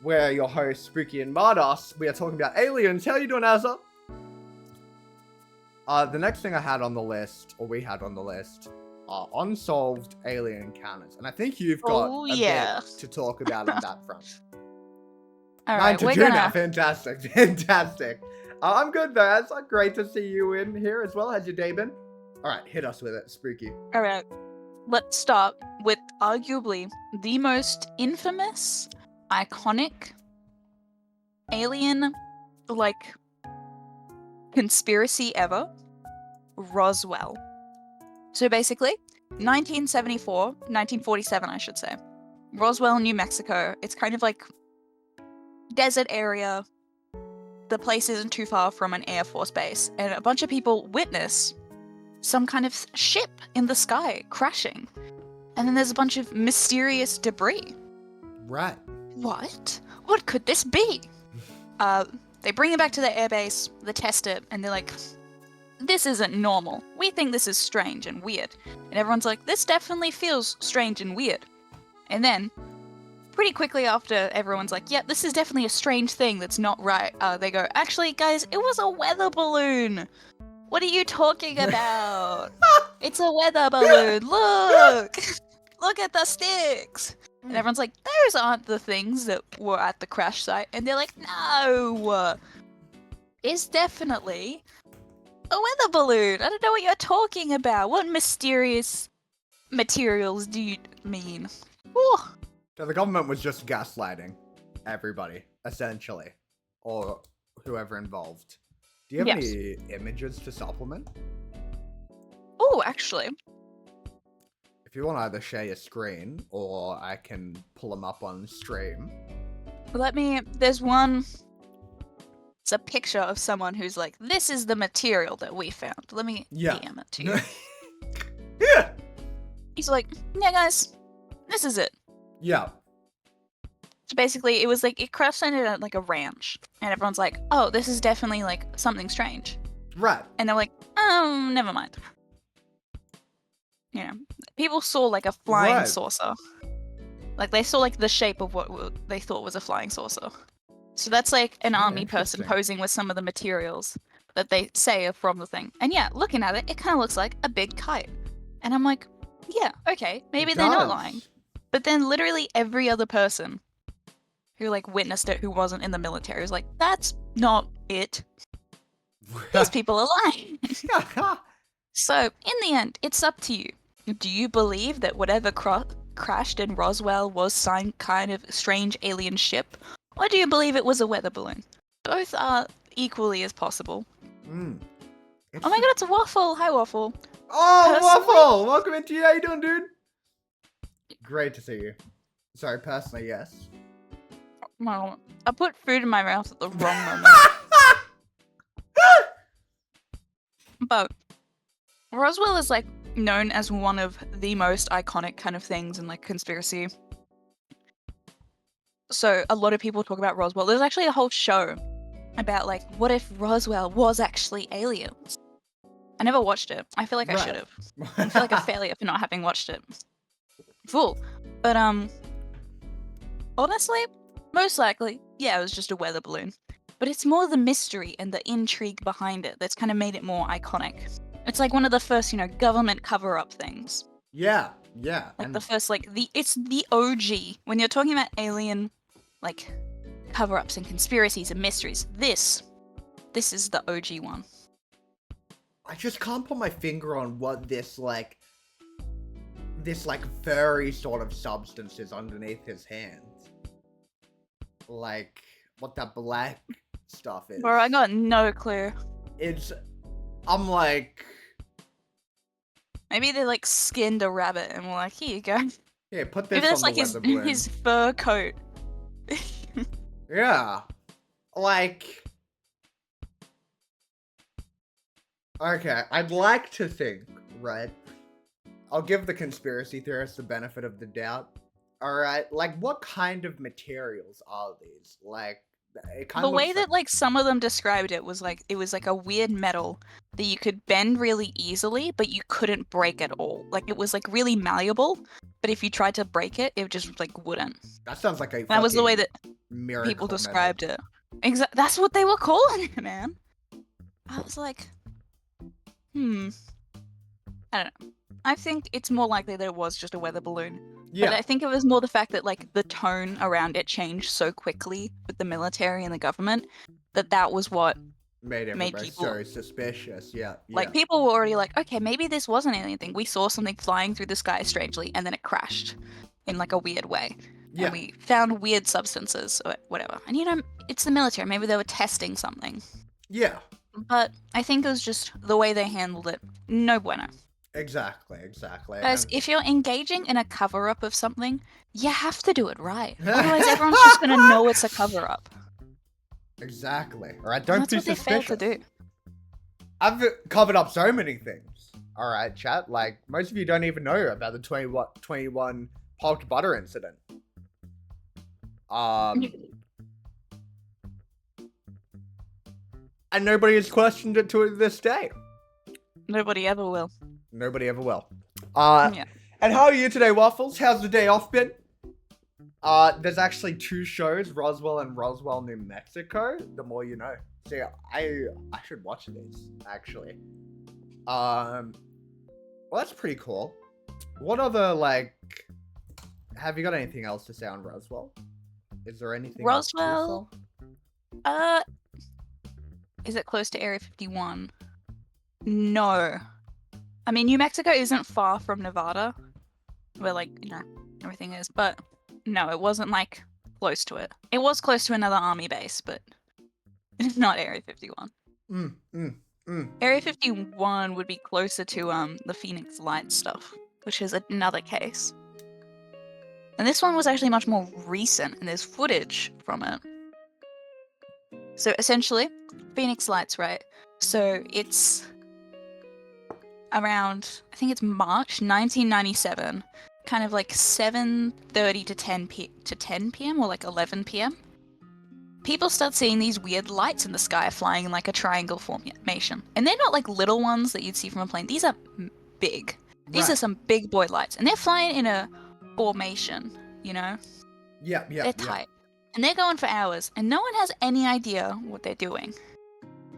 where your host, Spooky and Martos, we are talking about aliens. How you doing, Azza? The next thing I had on the list, or we had on the list, are unsolved alien encounters. And I think you've got a bit to talk about on that front. Alright, we're 9 to 2 gonna... now. Fantastic. I'm good, though. It's great to see you in here as well. How's your day been? Alright, hit us with it, Spooky. Alright, let's start with arguably the most infamous, iconic, alien, conspiracy ever, Roswell. So basically, 1947, I should say. Roswell, New Mexico. It's kind of like desert area. The place isn't too far from an Air Force base, and a bunch of people witness some kind of ship in the sky crashing. And then there's a bunch of mysterious debris. Right. What? What could this be? They bring it back to their airbase, they test it, and they're like, this isn't normal. We think this is strange and weird. And everyone's like, this definitely feels strange and weird. And then, pretty quickly after everyone's like, yeah, this is definitely a strange thing that's not right, they go, actually, guys, it was a weather balloon. What are you talking about? It's a weather balloon. Look! Look at the sticks. And everyone's like, those aren't the things that were at the crash site. And they're like, no! It's definitely a weather balloon. I don't know what you're talking about. What mysterious materials do you mean? Whew. So the government was just gaslighting everybody, essentially. Or whoever involved. Do you have any images to supplement? Oh, actually. If you want to either share your screen, or I can pull them up on stream. There's one. It's a picture of someone who's like, this is the material that we found. Let me DM it to you. Yeah. He's like, yeah, guys, this is it. Yeah. So basically, it was like, it crash landed at like a ranch. And everyone's like, oh, this is definitely like something strange. Right. And they're like, oh, never mind. You know, people saw like a flying saucer. Like they saw like the shape of what they thought was a flying saucer. So that's like an army person posing with some of the materials that they say are from the thing. And yeah, looking at it, it kind of looks like a big kite. And I'm like, yeah, okay, maybe they're not lying. But then literally every other person who like witnessed it who wasn't in the military was like, that's not it. These people are lying. So in the end, it's up to you. Do you believe that whatever crashed in Roswell was some kind of strange alien ship? Or do you believe it was a weather balloon? Both are equally as possible. Oh my god, it's a Waffle! Hi, Waffle. Oh, Waffle! Welcome into How you doing, dude? Great to see you. Sorry, personally, yes. Well, I put food in my mouth at the wrong moment. But Roswell is like known as one of the most iconic kind of things in like conspiracy. So a lot of people talk about Roswell. There's actually a whole show about like, what if Roswell was actually aliens? I never watched it. I feel like I should have. I feel like a failure for not having watched it. Fool. But honestly, most likely, yeah, it was just a weather balloon. But it's more the mystery and the intrigue behind it that's kind of made it more iconic. It's like one of the first, government cover-up things. Yeah. Like the first, it's the OG. When you're talking about alien, cover-ups and conspiracies and mysteries, this is the OG one. I just can't put my finger on what this furry sort of substance is underneath his hands. Like, what that black stuff is. Bro, I got no clue. I'm like... Maybe they, skinned a rabbit and were like, here you go. Yeah, put this Maybe that's on the weather balloon. his fur coat. Yeah. Okay, I'd like to think, right? I'll give the conspiracy theorists the benefit of the doubt. Alright, what kind of materials are these? It kind the of way that some of them described it was it was a weird metal that you could bend really easily, but you couldn't break at all. It was really malleable, but if you tried to break it, it just wouldn't. That sounds like a that was the way that metal. people described it. Exactly, that's what they were calling it, man. I was like, I don't know. I think it's more likely that it was just a weather balloon. Yeah. But I think it was more the fact that the tone around it changed so quickly with the military and the government that was what made everybody people so suspicious. Yeah. People were already okay, maybe this wasn't anything. We saw something flying through the sky strangely, and then it crashed in a weird way. Yeah. And we found weird substances or whatever. And it's the military. Maybe they were testing something. Yeah. But I think it was just the way they handled it. No bueno. Exactly. Guys, if you're engaging in a cover-up of something, you have to do it right. Otherwise, everyone's just gonna know it's a cover-up. Exactly. Alright, don't be suspicious. That's what they failed to do. I've covered up so many things. Alright, chat. Most of you don't even know about the 21 pulped butter incident. And nobody has questioned it to this day. Nobody ever will. Nobody ever will. Yeah. And how are you today, Waffles? How's the day off been? There's actually 2 shows, Roswell and Roswell, New Mexico. The more you know. See, I should watch these, actually. Well, that's pretty cool. What other, like, have you got anything else to say on Roswell? Is there anything Roswell? else Is it close to Area 51? No. I mean, New Mexico isn't far from Nevada, where, like, you know, everything is, but no, it wasn't, like, close to it. It was close to another army base, but not Area 51. Area 51 would be closer to, the Phoenix Lights stuff, which is another case. And this one was actually much more recent, and there's footage from it. So essentially, Phoenix Lights, right? So it's around, I think it's March 1997, kind of like 7:30 to 10 p.m. or like 11 p.m. People start seeing these weird lights in the sky flying in like a triangle formation. And they're not like little ones that you'd see from a plane. These are big. These are some big boy lights. And they're flying in a formation, you know? Yeah. They're tight. And they're going for hours. And no one has any idea what they're doing.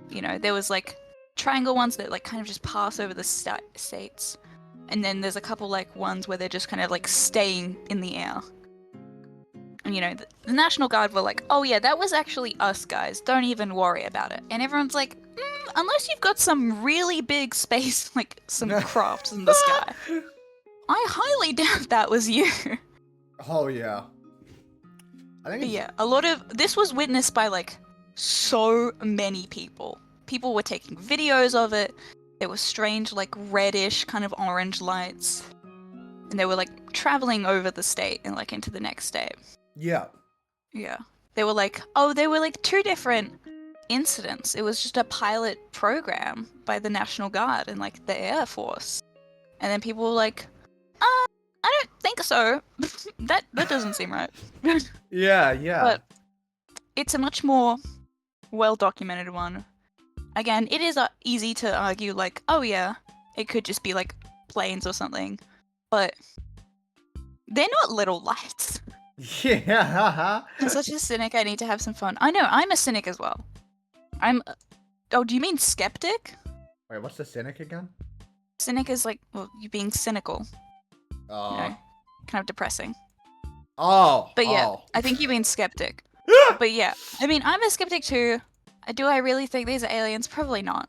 You know, there was like triangle ones that like kind of just pass over the states. And then there's a couple like ones where they're just kind of like staying in the air. And you know, the National Guard were like, oh yeah, that was actually us guys. Don't even worry about it. And everyone's like, unless you've got some really big space, like some crafts in the sky. I highly doubt that was you. Oh yeah. I think Yeah, a lot of this was witnessed by like so many people. People were taking videos of it. There were strange like reddish kind of orange lights. And they were like traveling over the state and like into the next state. Yeah. Yeah. They were like 2 different incidents. It was just a pilot program by the National Guard and like the Air Force. And then people were like, I don't think so. that doesn't seem right. Yeah. But it's a much more well-documented one. Again, it is easy to argue like, oh yeah, it could just be like planes or something. But they're not little lights. Yeah. I'm such a cynic, I need to have some fun. I know, I'm a cynic as well. Oh, do you mean skeptic? Wait, what's the cynic again? Cynic is like, well, you being cynical. Oh. You know, kind of depressing. Oh. But yeah, I think you mean skeptic. But yeah, I mean, I'm a skeptic too. Do I really think these are aliens? Probably not.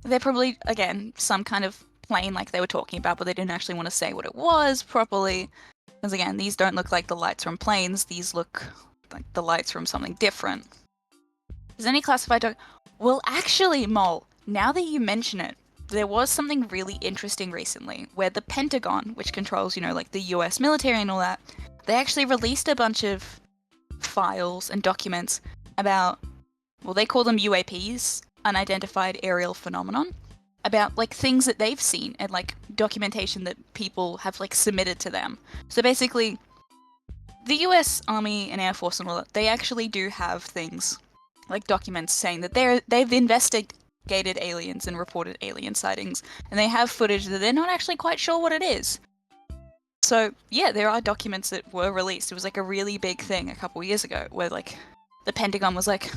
They're probably, again, some kind of plane like they were talking about, but they didn't actually want to say what it was properly. Because again, these don't look like the lights from planes. These look like the lights from something different. Is any classified Well, actually, Mole, now that you mention it, there was something really interesting recently where the Pentagon, which controls, you know, like the US military and all that, they actually released a bunch of files and documents about, well, they call them UAPs, unidentified aerial phenomenon, about like things that they've seen and like documentation that people have like submitted to them. So basically, the US Army and Air Force and all that, they actually do have things like documents saying that they've investigated aliens and reported alien sightings, and they have footage that they're not actually quite sure what it is. So yeah, there are documents that were released. It was like a really big thing a couple years ago where like the Pentagon was like,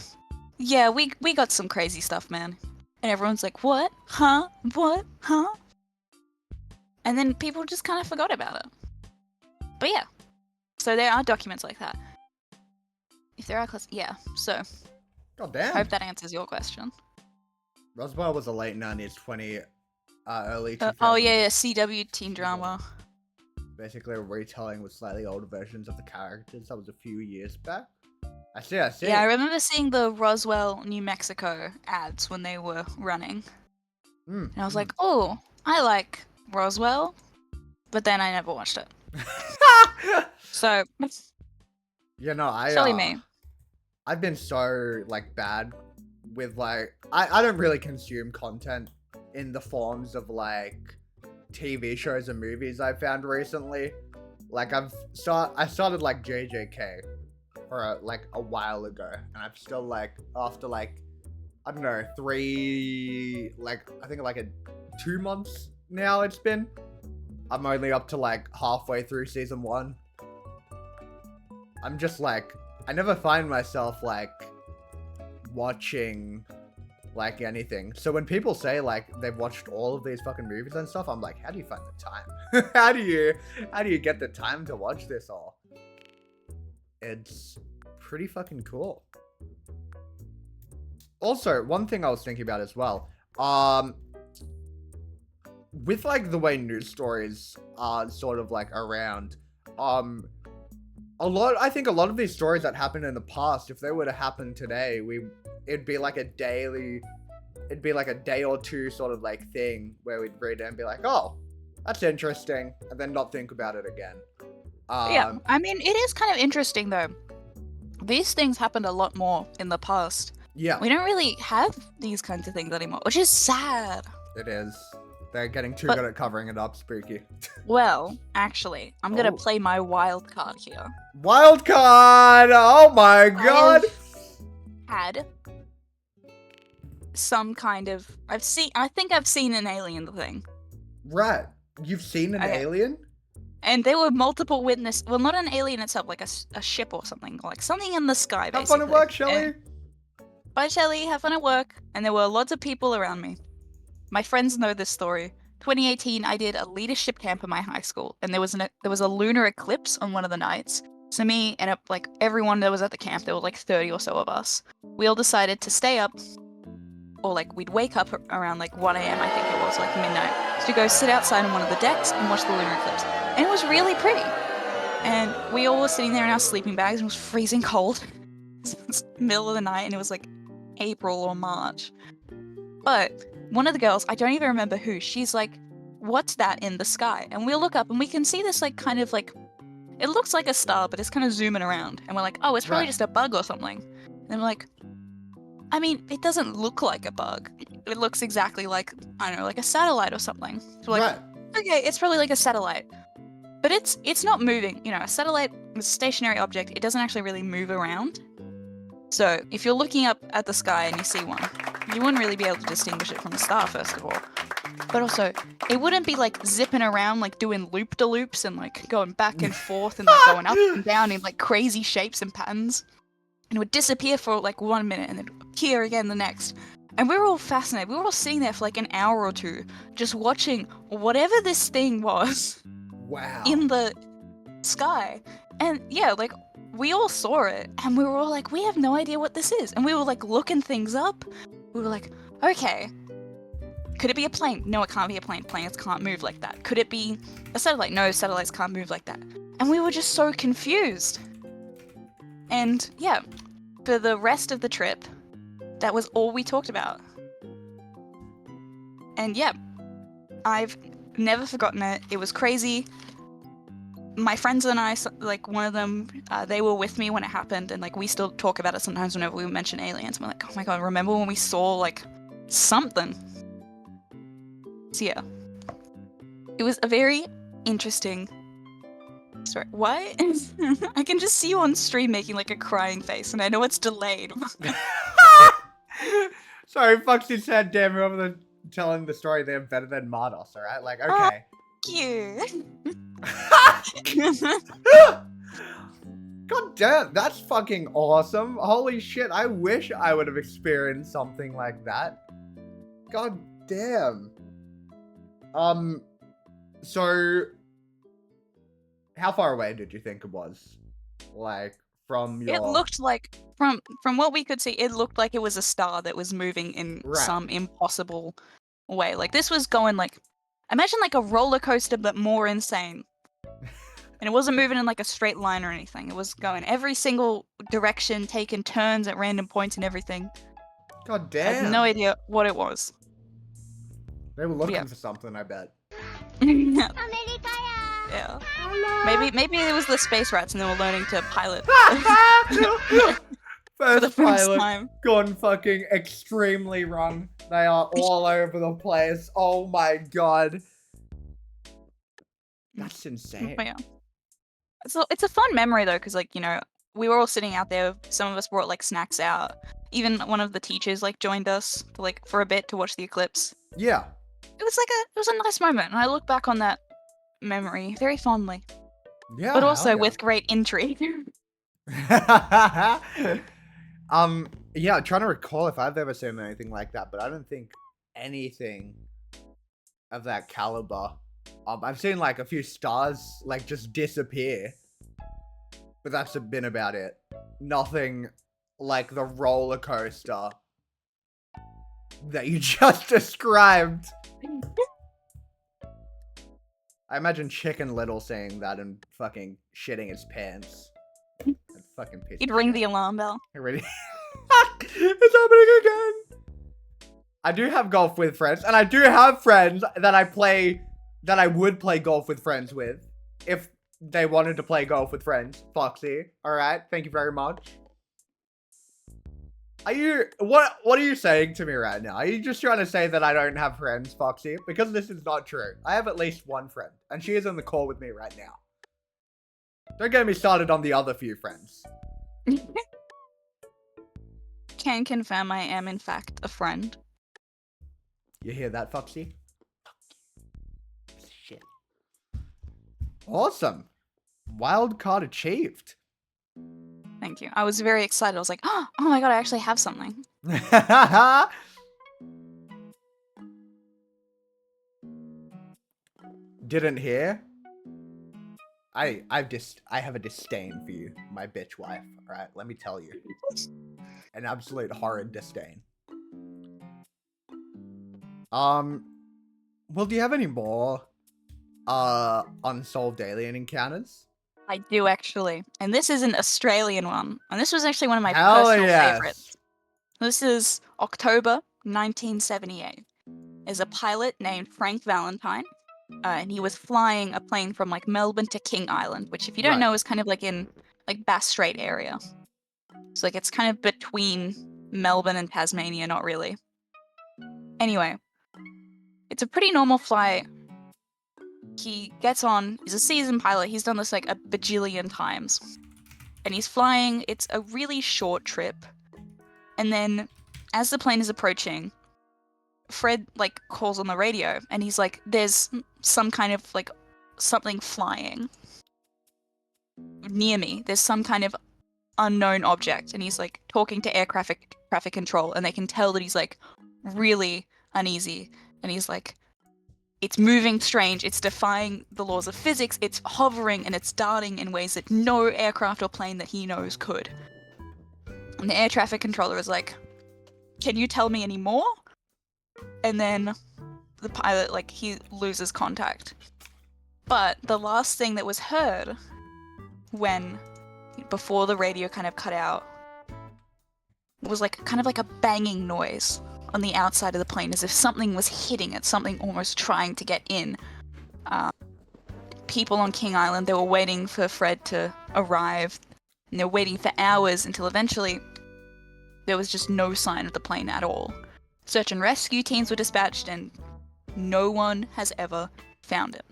yeah, we got some crazy stuff, man. And everyone's like, what? Huh? What? Huh? And then people just kind of forgot about it. But yeah. So there are documents like that. If there are yeah, so. God damn. I hope that answers your question. Roswell was a late 90s, early 2000s. Oh yeah, CW teen drama. Basically a retelling with slightly older versions of the characters. That was a few years back. I see. Yeah, I remember seeing the Roswell, New Mexico ads when they were running. And I was like, oh, I like Roswell. But then I never watched it. So, you know, silly me. I've been so, like, bad with, like, I don't really consume content in the forms of, like, TV shows and movies I found recently. Like, I started, like, JJK for, like, a while ago. And I'm still, like, after, like, I don't know, I think like 2 months now it's been. I'm only up to like halfway through season 1. I'm just like, I never find myself like watching like anything. So when people say like they've watched all of these fucking movies and stuff, I'm like, how do you find the time? how do you get the time to watch this all? It's pretty fucking cool. Also, one thing I was thinking about as well, with like the way news stories are sort of like around, I think a lot of these stories that happened in the past, if they were to happen today, it'd be like a day or two sort of like thing where we'd read it and be like, oh, that's interesting, and then not think about it again. Yeah, I mean, it is kind of interesting though. These things happened a lot more in the past. Yeah, We don't really have these kinds of things anymore, which is sad. it is. They're getting too But- good at covering it up, Spooky. Well, actually, I'm gonna Oh. play my wild card here. Wild card! Oh my god! Had some kind of I think I've seen an alien thing. Right. You've seen an Okay. alien? And there were multiple witnesses. Well, not an alien itself, like a ship or something. Like something in the sky, Have basically. fun at work, Shelly. And- Bye, Shelly. Have fun at work. And there were lots of people around me. My friends know this story. 2018, I did a leadership camp in my high school, and there was a lunar eclipse on one of the nights. So me and like everyone that was at the camp, there were like 30 or so of us. We all decided to stay up, or like we'd wake up around like 1 a.m. I think it was, like midnight, to go sit outside on one of the decks and watch the lunar eclipse. And it was really pretty. And we all were sitting there in our sleeping bags, and it was freezing cold. It was middle of the night, and it was like April or March. But one of the girls, I don't even remember who, she's like, what's that in the sky? And we look up and we can see this like kind of like, it looks like a star, but it's kind of zooming around. And we're like, oh, it's probably Right. just a bug or something. And we're like, I mean, it doesn't look like a bug. It looks exactly like, I don't know, like a satellite or something. So we're like, Right. okay, it's probably like a satellite. But it's not moving. You know, a satellite is a stationary object. It doesn't actually really move around. So if you're looking up at the sky and you see one, you wouldn't really be able to distinguish it from a star, first of all. But also, it wouldn't be like zipping around, like doing loop-de-loops and like going back and forth and like going up and down in like crazy shapes and patterns. And it would disappear for like 1 minute and then appear again the next. And we were all fascinated. We were all sitting there for like an hour or two, just watching whatever this thing was Wow. in the sky. And yeah, like we all saw it and we were all like, we have no idea what this is. And we were like looking things up. We were like, okay, could it be a plane? No, it can't be a plane. Planes can't move like that. Could it be a satellite? No, satellites can't move like that. And we were just so confused. And yeah, for the rest of the trip, that was all we talked about. And yeah, I've never forgotten it. It was crazy. My friends and I, like one of them, they were with me when it happened, and like we still talk about it sometimes whenever we mention aliens. We're like, oh my god, remember when we saw like something? So yeah, it was a very interesting story. Why? I can just see you on stream making like a crying face, and I know it's delayed. Sorry, Foxy's head. Damn, whoever telling the story, they're better than Martos, alright? Like, Oh. okay. Cute. God damn, that's fucking awesome. Holy shit, I wish I would have experienced something like that. God damn. So, how far away did you think it was? Like, from your... It looked like, from what we could see, it looked like it was a star that was moving in Right. some impossible way. Like this was going like, imagine like a roller coaster but more insane. And it wasn't moving in like a straight line or anything. It was going every single direction, taking turns at random points and everything. God I damn. had no idea what it was. They were looking Yeah. for something, I bet. Yeah. Yeah. Maybe it was the space rats and they were learning to pilot for the First first pilot time. gone fucking extremely wrong. They are all over the place. Oh my god. That's insane. But yeah. So it's a fun memory though, because like, you know, we were all sitting out there. Some of us brought like snacks out. Even one of the teachers like joined us for a bit to watch the eclipse. Yeah. It was a nice moment, and I look back on that memory very fondly, Yeah, but hell also yeah. with great intrigue. Yeah, I'm trying to recall if I've ever seen anything like that, but I don't think anything of that caliber. I've seen like a few stars like just disappear, but that's been about it. Nothing like the roller coaster that you just described. I imagine Chicken Little saying that and fucking shitting his pants. And fucking piss. He'd ring the alarm bell. Already. It's happening again. I do have golf with friends, and I do have friends that I would play golf with friends with if they wanted to play golf with friends. Foxy, all right, thank you very much. What are you saying to me right now? Are you just trying to say that I don't have friends, Foxy? Because this is not true. I have at least one friend, and she is on the call with me right now. Don't get me started on the other few friends. Can confirm I am in fact a friend. You hear that, Foxy? Shit. Awesome. Wild card achieved. Thank you. I was very excited. I was like, oh my god, I actually have something. Didn't hear? I have a disdain for you, my bitch wife. Alright, let me tell you. An absolute horrid disdain. Well, do you have any more unsolved alien encounters? I do actually. And this is an Australian one. And this was actually one of my Hell personal yes. favorites. This is October 1978. There's a pilot named Frank Valentine. And he was flying a plane from like Melbourne to King Island, which if you don't Right. know is kind of like in like Bass Strait area. So like it's kind of between Melbourne and Tasmania, not really. Anyway, it's a pretty normal flight. He gets on, he's a seasoned pilot, he's done this like a bajillion times. And he's flying, it's a really short trip. And then as the plane is approaching, Fred like calls on the radio and he's like, there's some kind of like something flying near me. There's some kind of unknown object. And he's like talking to air traffic control and they can tell that he's like really uneasy. And he's like, it's moving strange, it's defying the laws of physics, it's hovering and it's darting in ways that no aircraft or plane that he knows could. And the air traffic controller is like, can you tell me any more? And then the pilot, like, he loses contact. But the last thing that was heard before the radio kind of cut out, was like kind of like a banging noise on the outside of the plane, as if something was hitting it, something almost trying to get in. People on King Island, they were waiting for Fred to arrive, and they were waiting for hours until eventually there was just no sign of the plane at all. Search and rescue teams were dispatched, and no one has ever found it.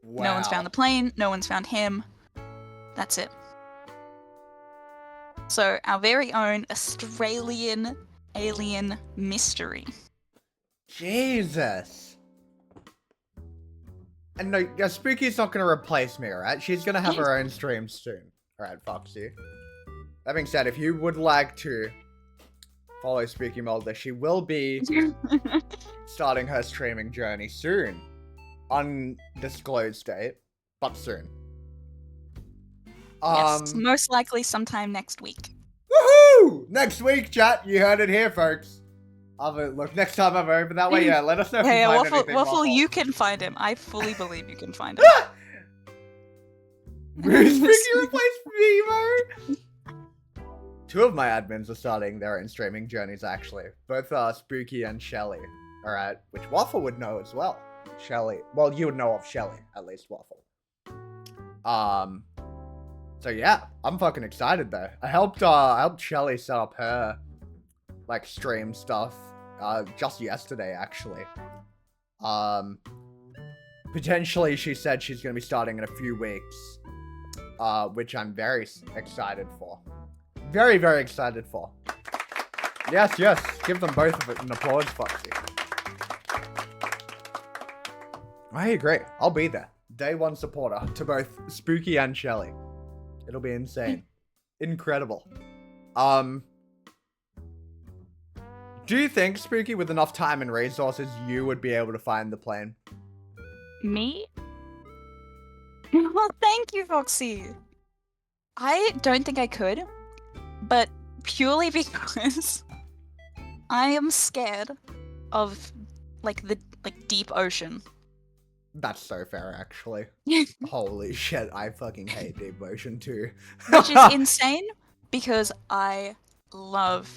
Wow. No one's found the plane, no one's found him. That's it. So, our very own Australian alien mystery. Jesus. And no, Spooky's not going to replace me, alright? She's going to have her own stream soon. Alright, Foxy. That being said, if you would like to follow Spooky Mulder, she will be starting her streaming journey soon. Undisclosed date, but soon. Yes, most likely sometime next week. Woohoo! Next week, chat. You heard it here, folks. Look, next time I'm over that way, let us know if you find anything. Waffle, you can find him. I fully believe you can find him. Spooky replaced Vevo. Two of my admins are starting their own streaming journeys, actually. Both Spooky and Shelly. Alright, which Waffle would know as well. Shelly. Well, you would know of Shelly, at least, Waffle. So yeah, I'm fucking excited though. I helped Shelly set up her like stream stuff just yesterday actually. Potentially she said she's gonna be starting in a few weeks, which I'm very excited for. Very, very excited for. Yes, yes. Give them both an applause, Foxy. I agree. I'll be there. Day one supporter to both Spooky and Shelly. It'll be insane. Incredible. Do you think, Spooky, with enough time and resources, you would be able to find the plane? Me? Well, thank you, Foxy. I don't think I could, but purely because I am scared of the deep ocean. That's so fair, actually. Holy shit, I fucking hate deep ocean too. Which is insane because I love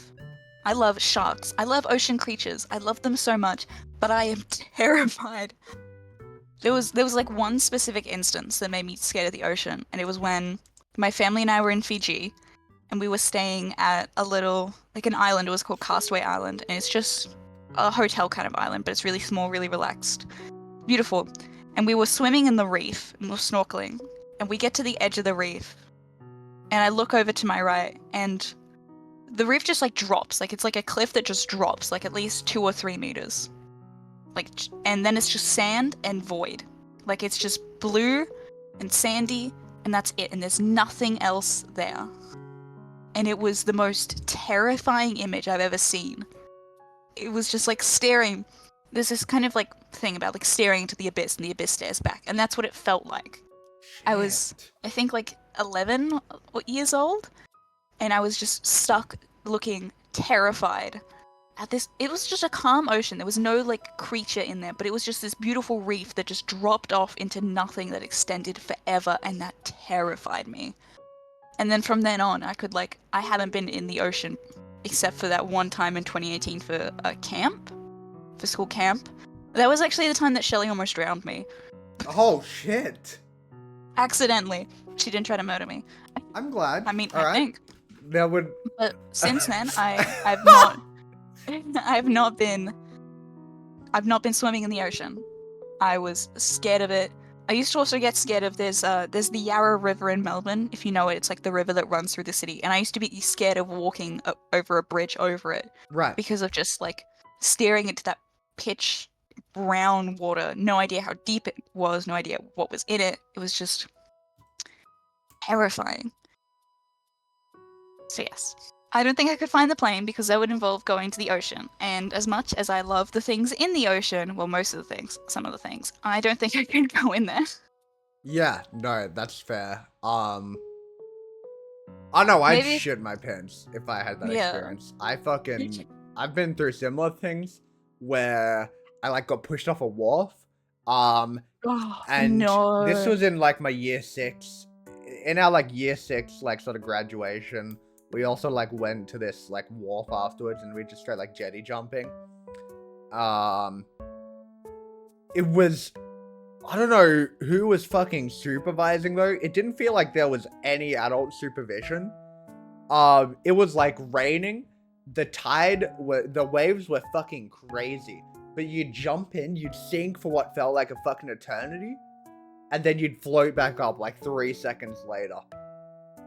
sharks. I love ocean creatures. I love them so much, but I am terrified. There was like one specific instance that made me scared of the ocean, and it was when my family and I were in Fiji, and we were staying at a little, like an island. It was called Castaway Island, and it's just a hotel kind of island, but it's really small, really relaxed. Beautiful. And we were swimming in the reef, and we were snorkeling, and we get to the edge of the reef, and I look over to my right, and the reef just like drops, like it's like a cliff that just drops, like at least 2 or 3 meters. And then it's just sand and void. Like it's just blue and sandy, and that's it, and there's nothing else there. And it was the most terrifying image I've ever seen. It was just like staring. There's this kind of like thing about like staring into the abyss, and the abyss stares back, and that's what it felt like. I was, I think, like 11 years old, and I was just stuck looking terrified at this. It was just a calm ocean. There was no like creature in there, but it was just this beautiful reef that just dropped off into nothing that extended forever, and that terrified me. And then from then on, I haven't been in the ocean except for that one time in 2018 for a camp, for school camp. That was actually the time that Shelly almost drowned me. Oh shit. Accidentally. She didn't try to murder me. I'm glad. I mean, All I think. That would. But since then, I've not been swimming in the ocean. I was scared of it. I used to also get scared of there's the Yarra River in Melbourne, if you know it. It's like the river that runs through the city, and I used to be scared of walking over a bridge over it, Right. because of just like staring into that pitch brown water. No idea how deep it was, no idea what was in it. It was just terrifying. So yes, I don't think I could find the plane because that would involve going to the ocean. And as much as I love the things in the ocean, well, most of the things, some of the things, I don't think I can go in there. Yeah, no, that's fair. I know I'd Maybe- shit my pants if I had that Yeah. experience. I've been through similar things where I like got pushed off a wharf. Oh, And no. this was in like my year 6. In our like year 6 like sort of graduation, we also like went to this like wharf afterwards, and we just straight like jetty jumping. It was, I don't know who was fucking supervising though. It didn't feel like there was any adult supervision. It was like raining. The waves were fucking crazy. But you'd jump in, you'd sink for what felt like a fucking eternity, and then you'd float back up like 3 seconds later.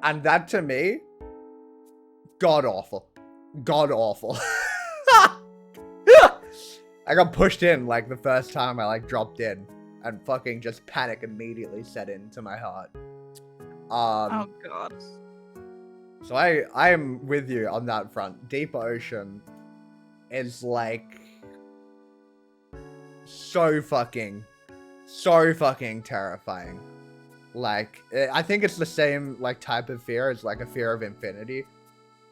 And that to me, god awful. God awful. I got pushed in like the first time I like dropped in, and fucking just panic immediately set into my heart. Oh god. So I am with you on that front. Deep ocean is like so fucking terrifying. Like, I think it's the same like type of fear as like a fear of infinity.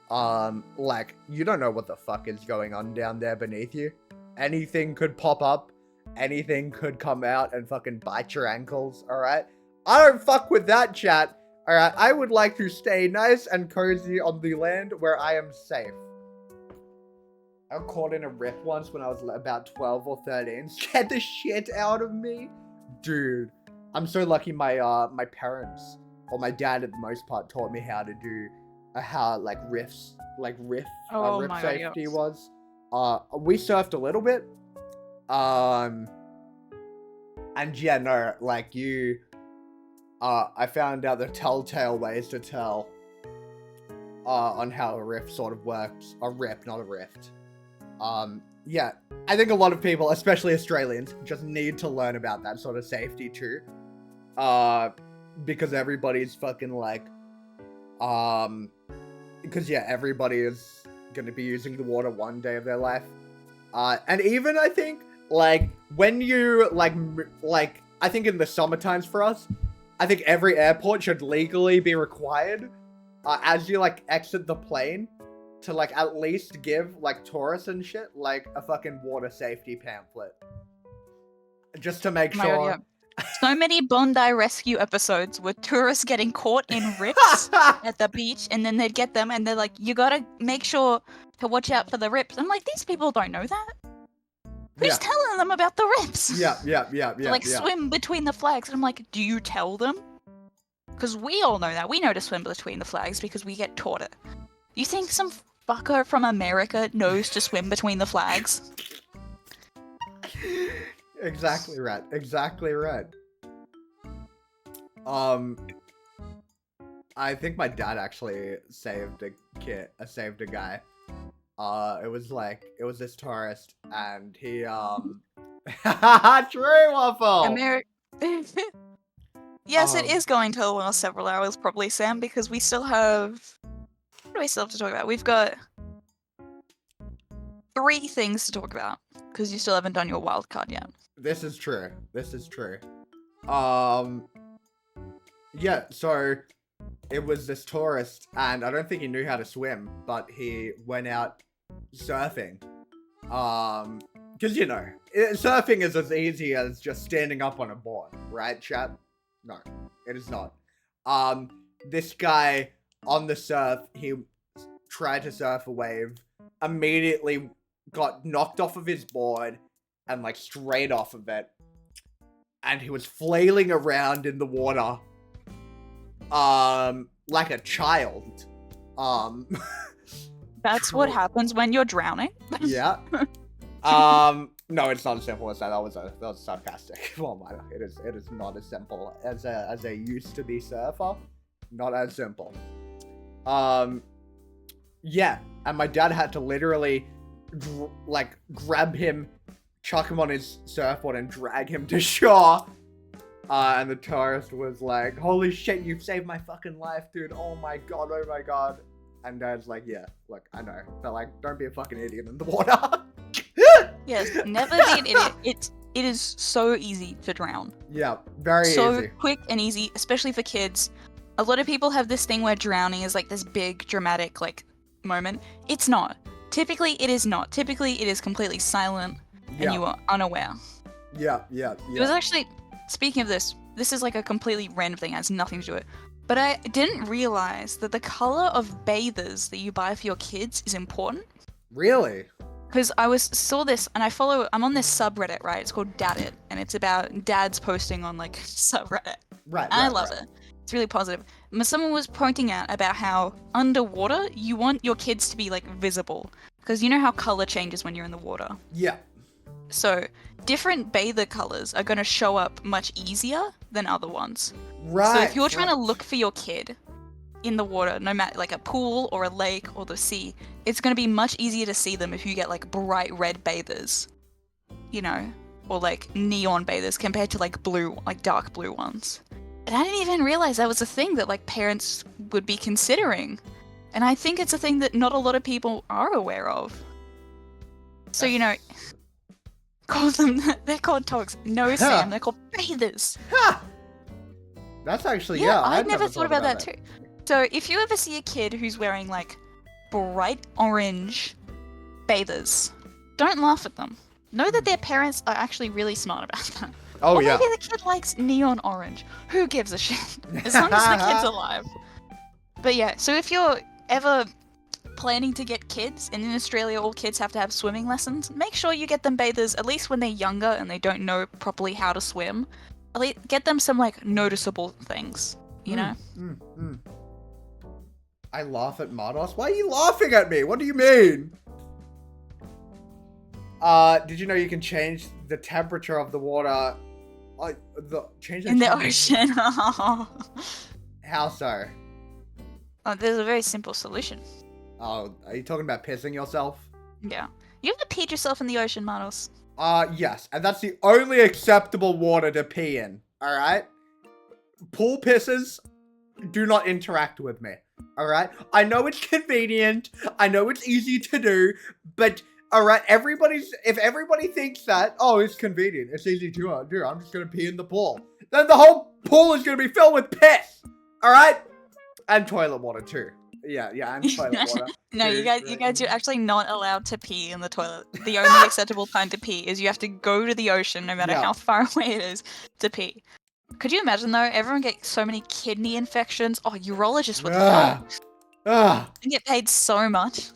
Like, you don't know what the fuck is going on down there beneath you. Anything could pop up, anything could come out and fucking bite your ankles, alright? I don't fuck with that, chat. Alright, I would like to stay nice and cozy on the land where I am safe. I got caught in a rift once when I was about 12 or 13. Scared the shit out of me. Dude, I'm so lucky my my parents, or my dad at the most part, taught me how to do, how like rift safety was. We surfed a little bit. And yeah, no, like I found out the telltale ways to tell on how a rift sort of works. A rip, not a rift. Yeah, I think a lot of people, especially Australians, just need to learn about that sort of safety too. Because everybody's fucking like, because yeah, everybody is gonna be using the water one day of their life. And even I think, like, when you, like, I think in the summer times for us, I think every airport should legally be required, as you, like, exit the plane, to, like, at least give, like, tourists and shit, like, a fucking water safety pamphlet. Just to make sure. Yeah. So many Bondi rescue episodes with tourists getting caught in rips at the beach, and then they'd get them, and they're like, you gotta make sure to watch out for the rips. I'm like, these people don't know that. Who's telling them about the rips? Yeah. Swim between the flags. And I'm like, do you tell them? Because we all know that. We know to swim between the flags because we get taught it. You think some fucker from America knows to swim between the flags? Exactly right. I think my dad actually saved a guy. It was this tourist, and he, true waffle! Yes, it is going to last several hours, probably, Sam, because we still have... What do we still have to talk about? We've got 3 things to talk about, because you still haven't done your wild card yet. This is true. Yeah, so it was this tourist, and I don't think he knew how to swim, but he went out surfing. Because, you know, surfing is as easy as just standing up on a board, right, chat? No, it is not. This guy on the surf, he tried to surf a wave, immediately got knocked off of his board, and, like, straight off of it. And he was flailing around in the water, like a child. That's what happens when you're drowning. Yeah. No, it's not as simple as that. That was sarcastic. Well, it is not as simple as a used to be surfer. Not as simple. Yeah, and my dad had to literally grab him, chuck him on his surfboard, and drag him to shore. And the tourist was like, "Holy shit, you've saved my fucking life, dude! Oh my god!" And Dad's like, "Yeah, look, I know, but like, don't be a fucking idiot in the water." Yes, never be an idiot. It is so easy to drown. Yeah, very easy. So quick and easy, especially for kids. A lot of people have this thing where drowning is like this big dramatic moment. It's not. Typically, it is not. Typically, it is completely silent, and you are unaware. Yeah. It was actually, speaking of this is like a completely random thing. It has nothing to do with it. But I didn't realize that the color of bathers that you buy for your kids is important. Really? Because I saw this, and I'm on this subreddit, right? It's called Daddit, and it's about dads posting on subreddit. Right. And I love it. It's really positive. But someone was pointing out about how underwater you want your kids to be visible, because you know how color changes when you're in the water. Yeah. So different bather colors are going to show up much easier than other ones. Right. So if you're trying to look for your kid in the water, no matter a pool or a lake or the sea, it's going to be much easier to see them if you get bright red bathers, or neon bathers compared to blue, dark blue ones. And I didn't even realize that was a thing that parents would be considering. And I think it's a thing that not a lot of people are aware of. So, call them, they're called togs. No, Sam, they're called bathers. That's actually, I never thought about that too. So if you ever see a kid who's wearing bright orange bathers, don't laugh at them. Know that their parents are actually really smart about that. Oh, or yeah. Maybe the kid likes neon orange. Who gives a shit? As long as the kid's alive. But yeah, so if you're ever planning to get kids, and in Australia all kids have to have swimming lessons, make sure you get them bathers, at least when they're younger and they don't know properly how to swim. At least get them some noticeable things, you know? I laugh at Martos. Why are you laughing at me? What do you mean? Did you know you can change the temperature of the water? In the ocean. How so? There's a very simple solution. Oh, are you talking about pissing yourself? Yeah. You have to peed yourself in the ocean, Martos. Yes, and that's the only acceptable water to pee in, alright? Pool pisses do not interact with me, alright? I know it's convenient, I know it's easy to do, but, alright, if everybody thinks that, oh, it's convenient, it's easy to do, I'm just gonna pee in the pool, then the whole pool is gonna be filled with piss, alright? And toilet water, too. Yeah, and toilet water. No, you guys are actually not allowed to pee in the toilet. The only acceptable time to pee is you have to go to the ocean, no matter how far away it is, to pee. Could you imagine though? Everyone gets so many kidney infections. Oh, urologists would love it. They get paid so much.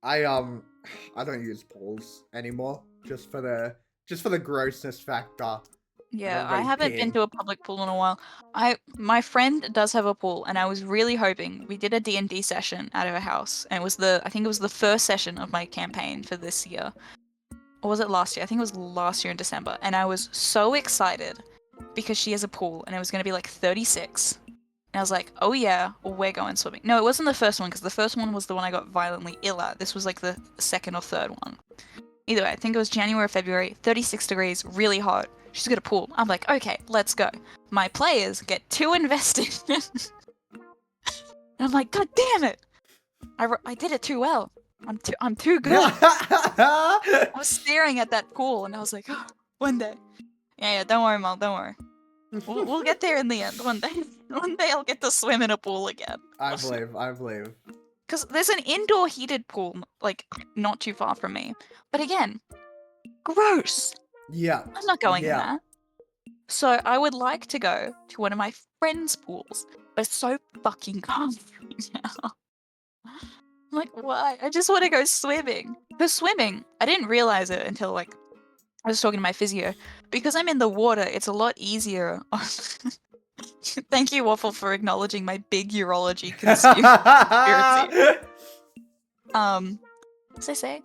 I don't use pools anymore, just for the grossness factor. Yeah, I haven't been to a public pool in a while. My friend does have a pool, and I was really hoping we did a D&D session at her house, and I think it was the first session of my campaign for this year. Or was it last year? I think it was last year in December, and I was so excited because she has a pool, and it was going to be like 36. And I was like, oh yeah, well, we're going swimming. No, it wasn't the first one, because the first one was the one I got violently ill at. This was like the second or third one. Either way, I think it was January or February, 36 degrees, really hot. She's got a pool. I'm like, okay, let's go. My players get too invested. And I'm like, God damn it! I did it too well. I'm too good. I was staring at that pool, and I was like, oh, one day. Yeah, don't worry, Mal, don't worry. We'll get there in the end. One day I'll get to swim in a pool again. I believe. Because there's an indoor heated pool, like, not too far from me. But again, gross. Yeah. I'm not going in that. So I would like to go to one of my friends' pools, but it's so fucking cold now. I'm like, why? I just want to go swimming. For swimming, I didn't realize it until like I was talking to my physio. Because I'm in the water, it's a lot easier. Thank you, Waffle, for acknowledging my big urology conspiracy. What's I say?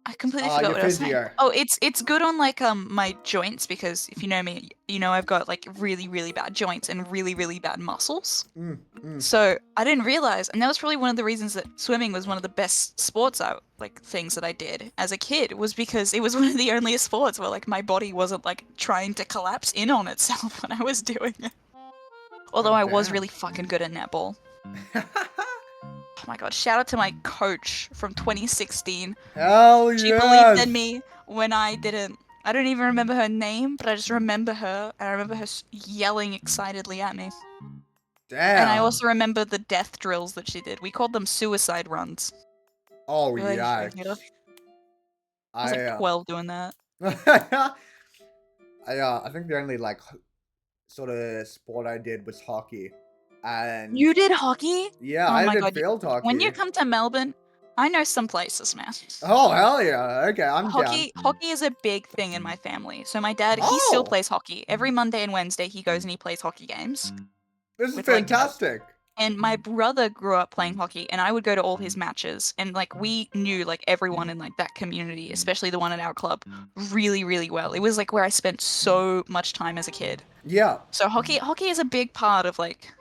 I completely forgot what I was saying. Oh, it's good on like my joints, because if you know me, you know I've got like really, really bad joints and really, really bad muscles. So I didn't realize, and that was probably one of the reasons that swimming was one of the best sports things that I did as a kid, was because it was one of the only sports where like my body wasn't like trying to collapse in on itself when I was doing it. Although I was really fucking good at netball. Oh my god, shout out to my coach from 2016. Hell yeah! She believed in me when I didn't. I don't even remember her name, but I just remember her, and I remember her yelling excitedly at me. Damn. And I also remember the death drills that she did. We called them suicide runs. Oh yeah. I was like 12 doing that. I think the only like sort of sport I did was hockey. And you did hockey? Yeah, I did field hockey. When you come to Melbourne, I know some places, man. Oh, hell yeah. Okay, I'm down. Hockey is a big thing in my family. So my dad, he still plays hockey. Every Monday and Wednesday, he goes and he plays hockey games. This is fantastic. And my brother grew up playing hockey, and I would go to all his matches. And like we knew like everyone in like that community, especially the one at our club, really, really well. It was like where I spent so much time as a kid. Yeah. So hockey is a big part of like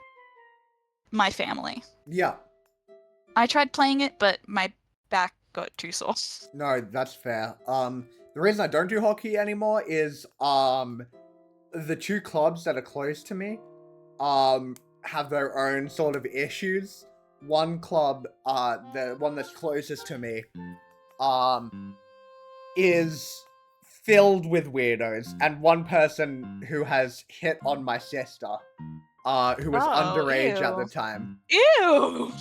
my family. Yeah. I tried playing it, but my back got too sore. No, that's fair. The reason I don't do hockey anymore is the two clubs that are close to me have their own sort of issues. One club, the one that's closest to me, is filled with weirdos, and one person who has hit on my sister. Who was underage at the time. Ew!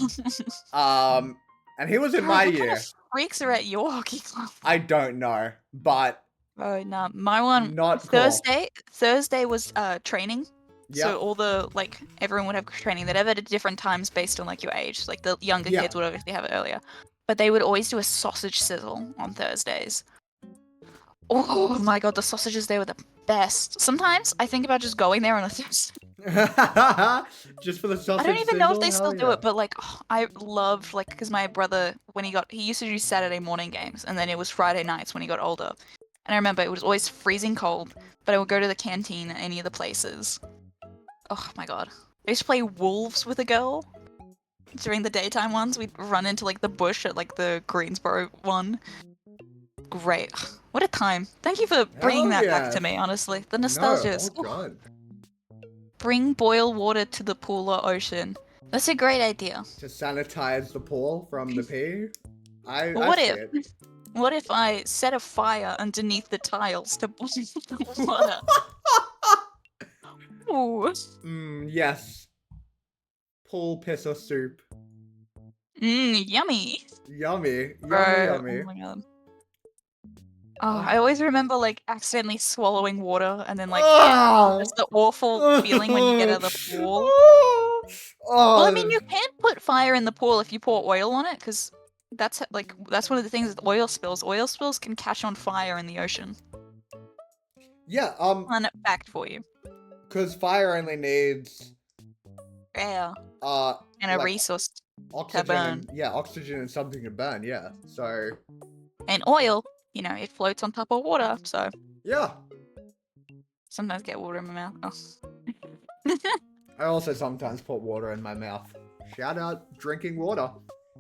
And he was in my year. What kind of freaks are at your hockey club? I don't know, but... Oh, no. My one, not Thursday was training. Yep. So all the, like, everyone would have training. They'd have it at different times based on, like, your age. Like, the younger kids would obviously have it earlier. But they would always do a sausage sizzle on Thursdays. Oh my god, the sausages there were the best. Sometimes I think about just going there on a Thursday. Just for the sausage. I don't even know if they still do it, but like I love like because my brother when he used to do Saturday morning games, and then it was Friday nights when he got older. And I remember it was always freezing cold, but I would go to the canteen at any of the places. Oh my god, I used to play Wolves with a girl. During the daytime ones, we'd run into like the bush at like the Greensboro one. Great. What a time. Thank you for bringing Hell that back to yes. me, honestly. The No, nostalgia oh is... Ooh. god. Bring boiled water to the pool or ocean. That's a great idea. To sanitize the pool from the pee? I What see if... it. What if I set a fire underneath the tiles to boil the water? Ooh. Yes. Pool pisser soup. Yummy. Yummy. Bro, Yummy. oh my god. Oh, I always remember like accidentally swallowing water and then like it's the awful feeling when you get out of the pool. Well, I mean, you can put fire in the pool if you pour oil on it, because that's that's one of the things with oil spills. Oil spills can catch on fire in the ocean. Yeah, Fun fact for you. because fire only needs Yeah. And a like resource oxygen burn. and yeah, oxygen and something to burn, yeah. So And oil, you know, it floats on top of water, so yeah. sometimes get water in my mouth. Oh. I also sometimes put water in my mouth. Shout out drinking water.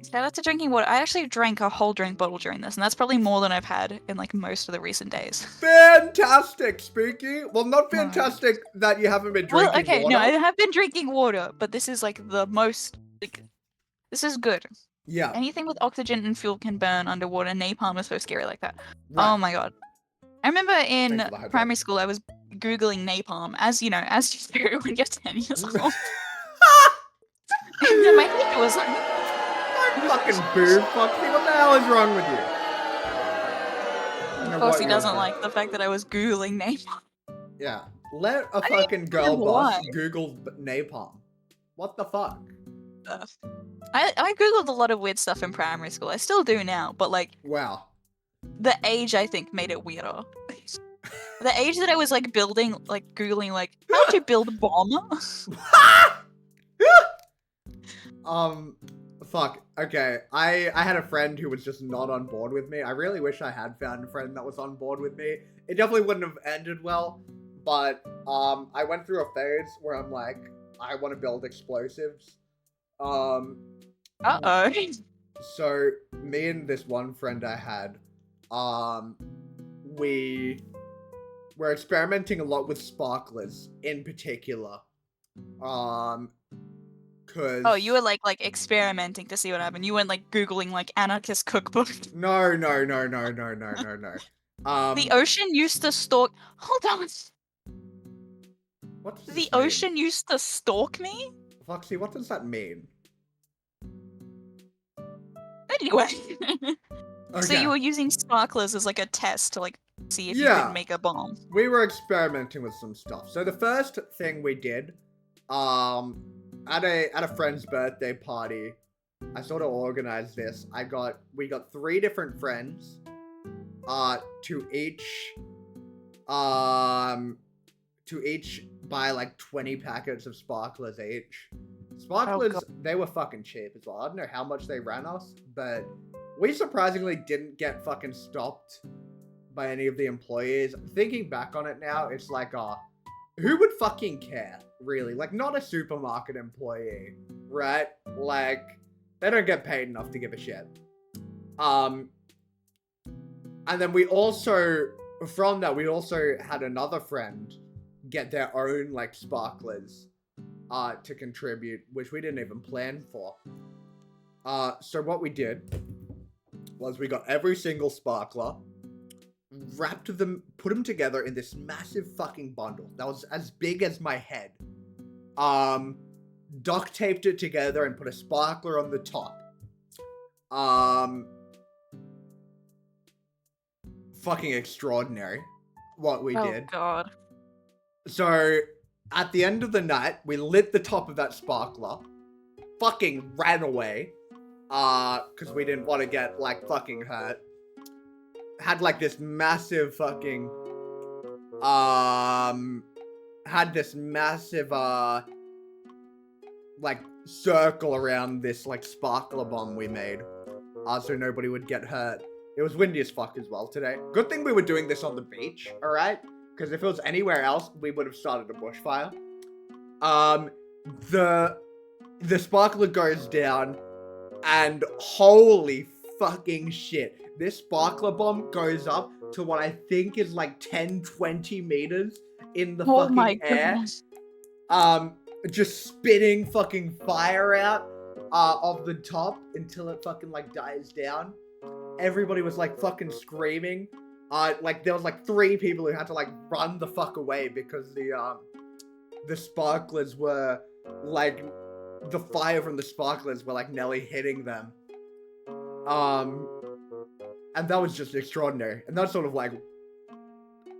Shout out to drinking water. I actually drank a whole drink bottle during this, and that's probably more than I've had in like most of the recent days. Fantastic, Spooky. Well, not fantastic that you haven't been drinking Well, okay, water. no, I have been drinking water, but this is like the most, like, this is good. Yeah. Anything with oxygen and fuel can burn underwater. Napalm is so scary like that. Right. Oh my god. I remember in Thanks for the hype primary up. school, I was Googling napalm, as you know, as you do when you're 10 years old. And then my teacher was like, fucking boo. Fuck me. What the hell is wrong with you? of course he doesn't like the fact that I was Googling napalm. Yeah. Let a I fucking girl remember boss why. Google napalm. What the fuck? I Googled a lot of weird stuff in primary school. I still do now, but like, Wow. the age I think made it weirder. The age that I was like building, like Googling like, how to build a bomb? Fuck. Okay. I had a friend who was just not on board with me. I really wish I had found a friend that was on board with me. It definitely wouldn't have ended well, but I went through a phase where I'm like, I want to build explosives. Uh-oh. So me and this one friend I had, we were experimenting a lot with sparklers in particular. Cause Oh, you were like experimenting to see what happened. You weren't like Googling like anarchist cookbook. No. The ocean used to stalk. Hold on. What does The this mean? ocean used to stalk me? Foxy, what does that mean? Anyway. Okay. So you were using sparklers as like a test to like see if you Yeah. could make a bomb. We were experimenting with some stuff. So the first thing we did, at a friend's birthday party, I sort of organized this. We got 3 different friends, to each buy like 20 packets of sparklers each. Sparklers, they were fucking cheap as well. I don't know how much they ran us, but we surprisingly didn't get fucking stopped by any of the employees. Thinking back on it now, it's like, who would fucking care, really? Like, not a supermarket employee, right? Like, they don't get paid enough to give a shit. And then from that, we also had another friend get their own, like, sparklers, to contribute, which we didn't even plan for. So what we did was we got every single sparkler, wrapped them, put them together in this massive fucking bundle that was as big as my head. Duct taped it together and put a sparkler on the top. Fucking extraordinary what we did. Oh god. So at the end of the night, we lit the top of that sparkler, fucking ran away, because we didn't want to get like fucking hurt. Had like this massive fucking, like circle around this like sparkler bomb we made, so nobody would get hurt. It was windy as fuck as well today. Good thing we were doing this on the beach, alright? Because if it was anywhere else, we would have started a bushfire. the sparkler goes down, and holy fucking shit. This sparkler bomb goes up to what I think is like 10, 20 meters in the Oh my fucking air. goodness. Just spitting fucking fire out of the top until it fucking like dies down. Everybody was like fucking screaming. Like there was like 3 people who had to like run the fuck away because the sparklers were like, the fire from the sparklers were like nearly hitting them. And that was just extraordinary. And that sort of like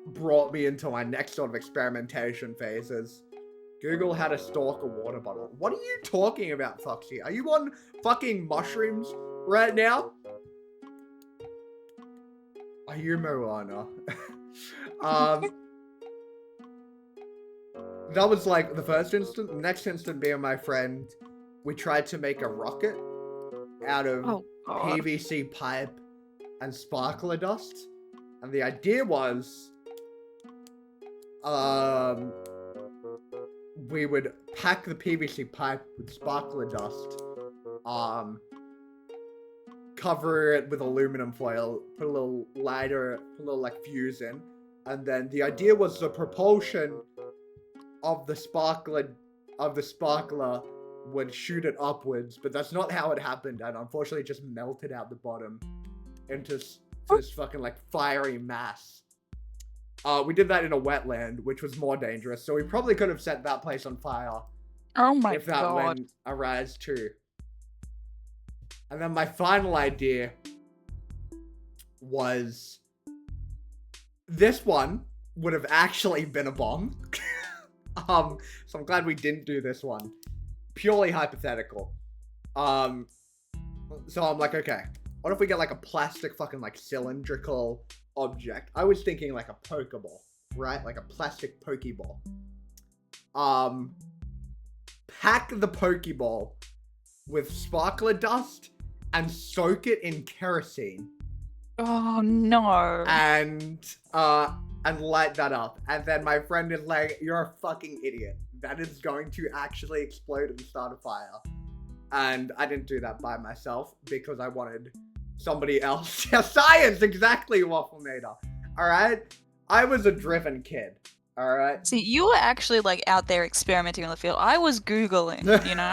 brought me into my next sort of experimentation phases. Google how to stalk a water bottle. What are you talking about, Foxy? Are you on fucking mushrooms right now? Are you Moana? That was like the first instant. The next instant being my friend, we tried to make a rocket out of PVC pipe and sparkler dust. And the idea was, we would pack the PVC pipe with sparkler dust, cover it with aluminum foil, put a little lighter, put a little like fuse in, and then the idea was the propulsion of the sparkler would shoot it upwards, but that's not how it happened, and unfortunately it just melted out the bottom into this fucking like fiery mass. We did that in a wetland, which was more dangerous, so we probably could have set that place on fire. Oh my if that god. went arise too. And then my final idea was, this one would have actually been a bomb. So I'm glad we didn't do this one. Purely hypothetical. So I'm like, okay, what if we get like a plastic fucking like cylindrical object? I was thinking like a Pokeball, right? Like a plastic Pokeball. Pack the Pokeball with sparkler dust and soak it in kerosene. Oh no. And light that up. And then my friend is like, you're a fucking idiot. That is going to actually explode and start a fire. And I didn't do that by myself because I wanted somebody else. Science, exactly, Wafflenator. Alright? I was a driven kid. Alright? See, you were actually like out there experimenting in the field. I was Googling, you know,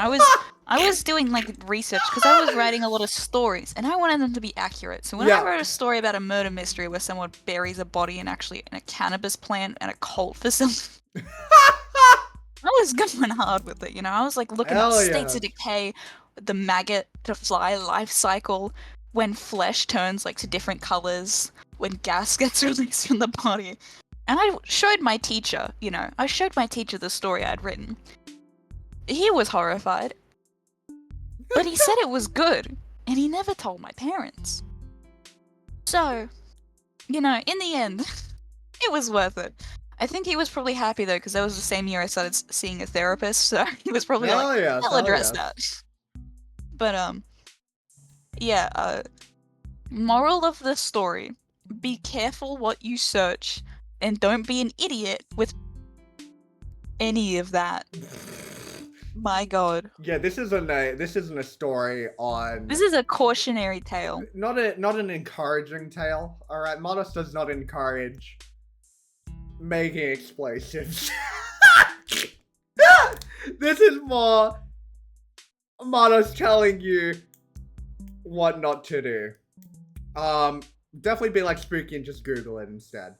I was doing like research because I was writing a lot of stories and I wanted them to be accurate. So when I wrote a story about a murder mystery where someone buries a body in a cannabis plant and a cult facility, I was going hard with it, you know. I was like looking at states of decay, the maggot to fly life cycle, when flesh turns like to different colors, when gas gets released from the body. And I showed my teacher, you know, the story I'd written. He was horrified. But he said it was good, and he never told my parents. So, you know, in the end, it was worth it. I think he was probably happy though, because that was the same year I started seeing a therapist, so he was probably like, I'll address that. But, moral of the story, be careful what you search, and don't be an idiot with any of that. My god. Yeah, this isn't a story on... This is a cautionary tale. Not an encouraging tale, alright? Martos does not encourage making explosives. This is more Martos telling you what not to do. Definitely be like Spooky and just Google it instead.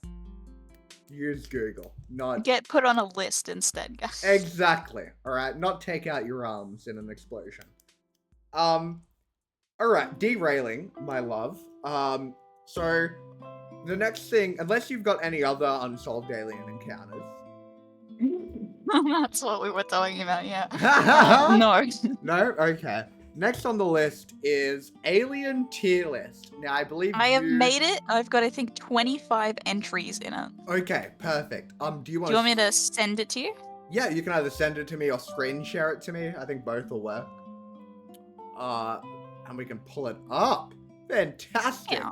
Use Google, not... Get put on a list instead, guys. Exactly, alright? Not take out your arms in an explosion. Alright, derailing, my love. So, the next thing, unless you've got any other unsolved alien encounters... That's what we were talking about, yeah. No. No? Okay. Next on the list is Alien Tier List. Now, I believe I have made it. I've got, I think, 25 entries in it. Okay, perfect. Do you want me to send it to you? Yeah, you can either send it to me or screen share it to me. I think both will work. And we can pull it up. Fantastic. Yeah.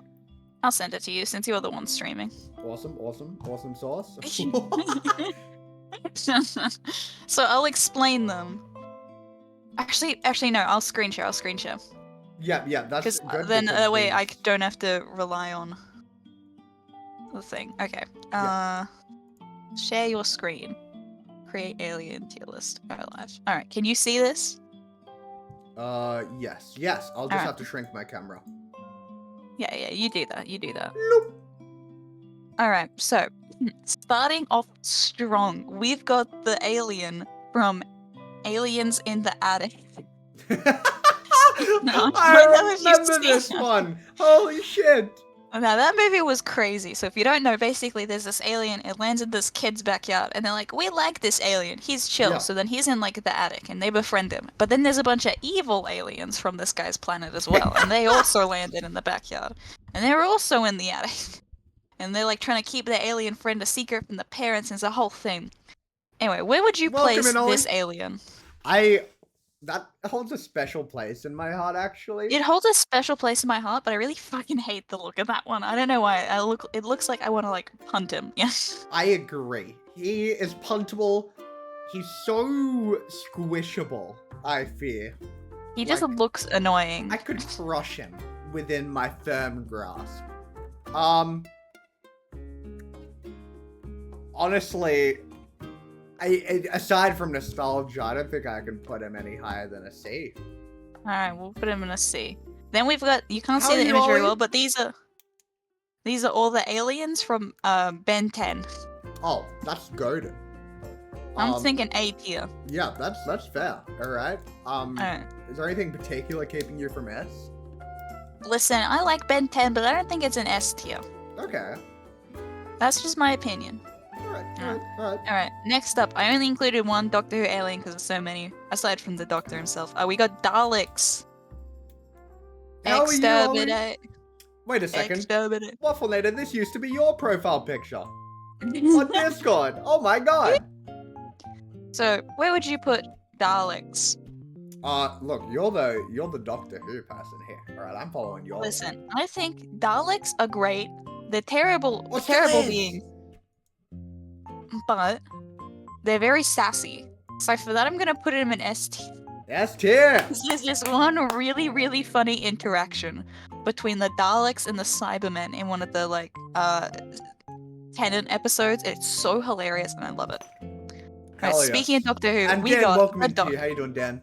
I'll send it to you since you're the one streaming. Awesome sauce. So I'll explain them. Actually, no. I'll screen share. Yeah, that's Because good. then because that way I these- don't have to rely on the thing. Okay. Share your screen. Create alien tier list. Go live. All right. Can you see this? Yes. I'll just Alright. have to shrink my camera. Yeah. You do that. Bloop. All right. So, starting off strong, we've got the alien from Aliens in the Attic. No, I don't know if you've remember seen this it. one. Holy shit. Now that movie was crazy. So if you don't know, basically there's this alien. It lands in this kid's backyard, and they're like, "We like this alien. He's chill." Yeah. So then he's in like the attic, and they befriend him. But then there's a bunch of evil aliens from this guy's planet as well, and they also landed in the backyard, and they're also in the attic, and they're like trying to keep their alien friend a secret from the parents. And it's a whole thing. Anyway, where would you Welcome place in, Ollie. this alien? That holds a special place in my heart, actually. It holds a special place in my heart, but I really fucking hate the look of that one. I don't know why. It looks like I want to like hunt him. Yeah. I agree. He is puntable. He's so squishable, I fear. He just Like, looks annoying. I could crush him within my firm grasp. Honestly, aside from nostalgia, I don't think I can put him any higher than a C. Alright, we'll put him in a C. Then we've got, you can't How see are the you, image very Ollie? well, but these are all the aliens from Ben 10. Oh, that's goaded. I'm thinking A tier. Yeah, that's fair. All right. Alright. Is there anything particular keeping you from S? Listen, I like Ben 10, but I don't think it's an S tier. Okay. That's just my opinion. All right. Alright, next up, I only included one Doctor Who alien because there's so many, aside from the Doctor himself. We got Daleks. How are you, Ollie? Exterminate. Wait a second. Exterminate. Wafflenator, this used to be your profile picture on Discord. Oh my god. So, where would you put Daleks? Look, you're the Doctor Who person here. All right, I'm following your. Listen, I think Daleks are great. They're terrible, What's terrible this? beings, but they're very sassy. So for that, I'm gonna put him in S tier. S tier. There's this one really, really funny interaction between the Daleks and the Cybermen in one of the like Tennant episodes. It's so hilarious and I love it. Right, Hell yeah. speaking of Doctor Who, And we Dan, got welcome the into Doctor. you. How you doing, Dan?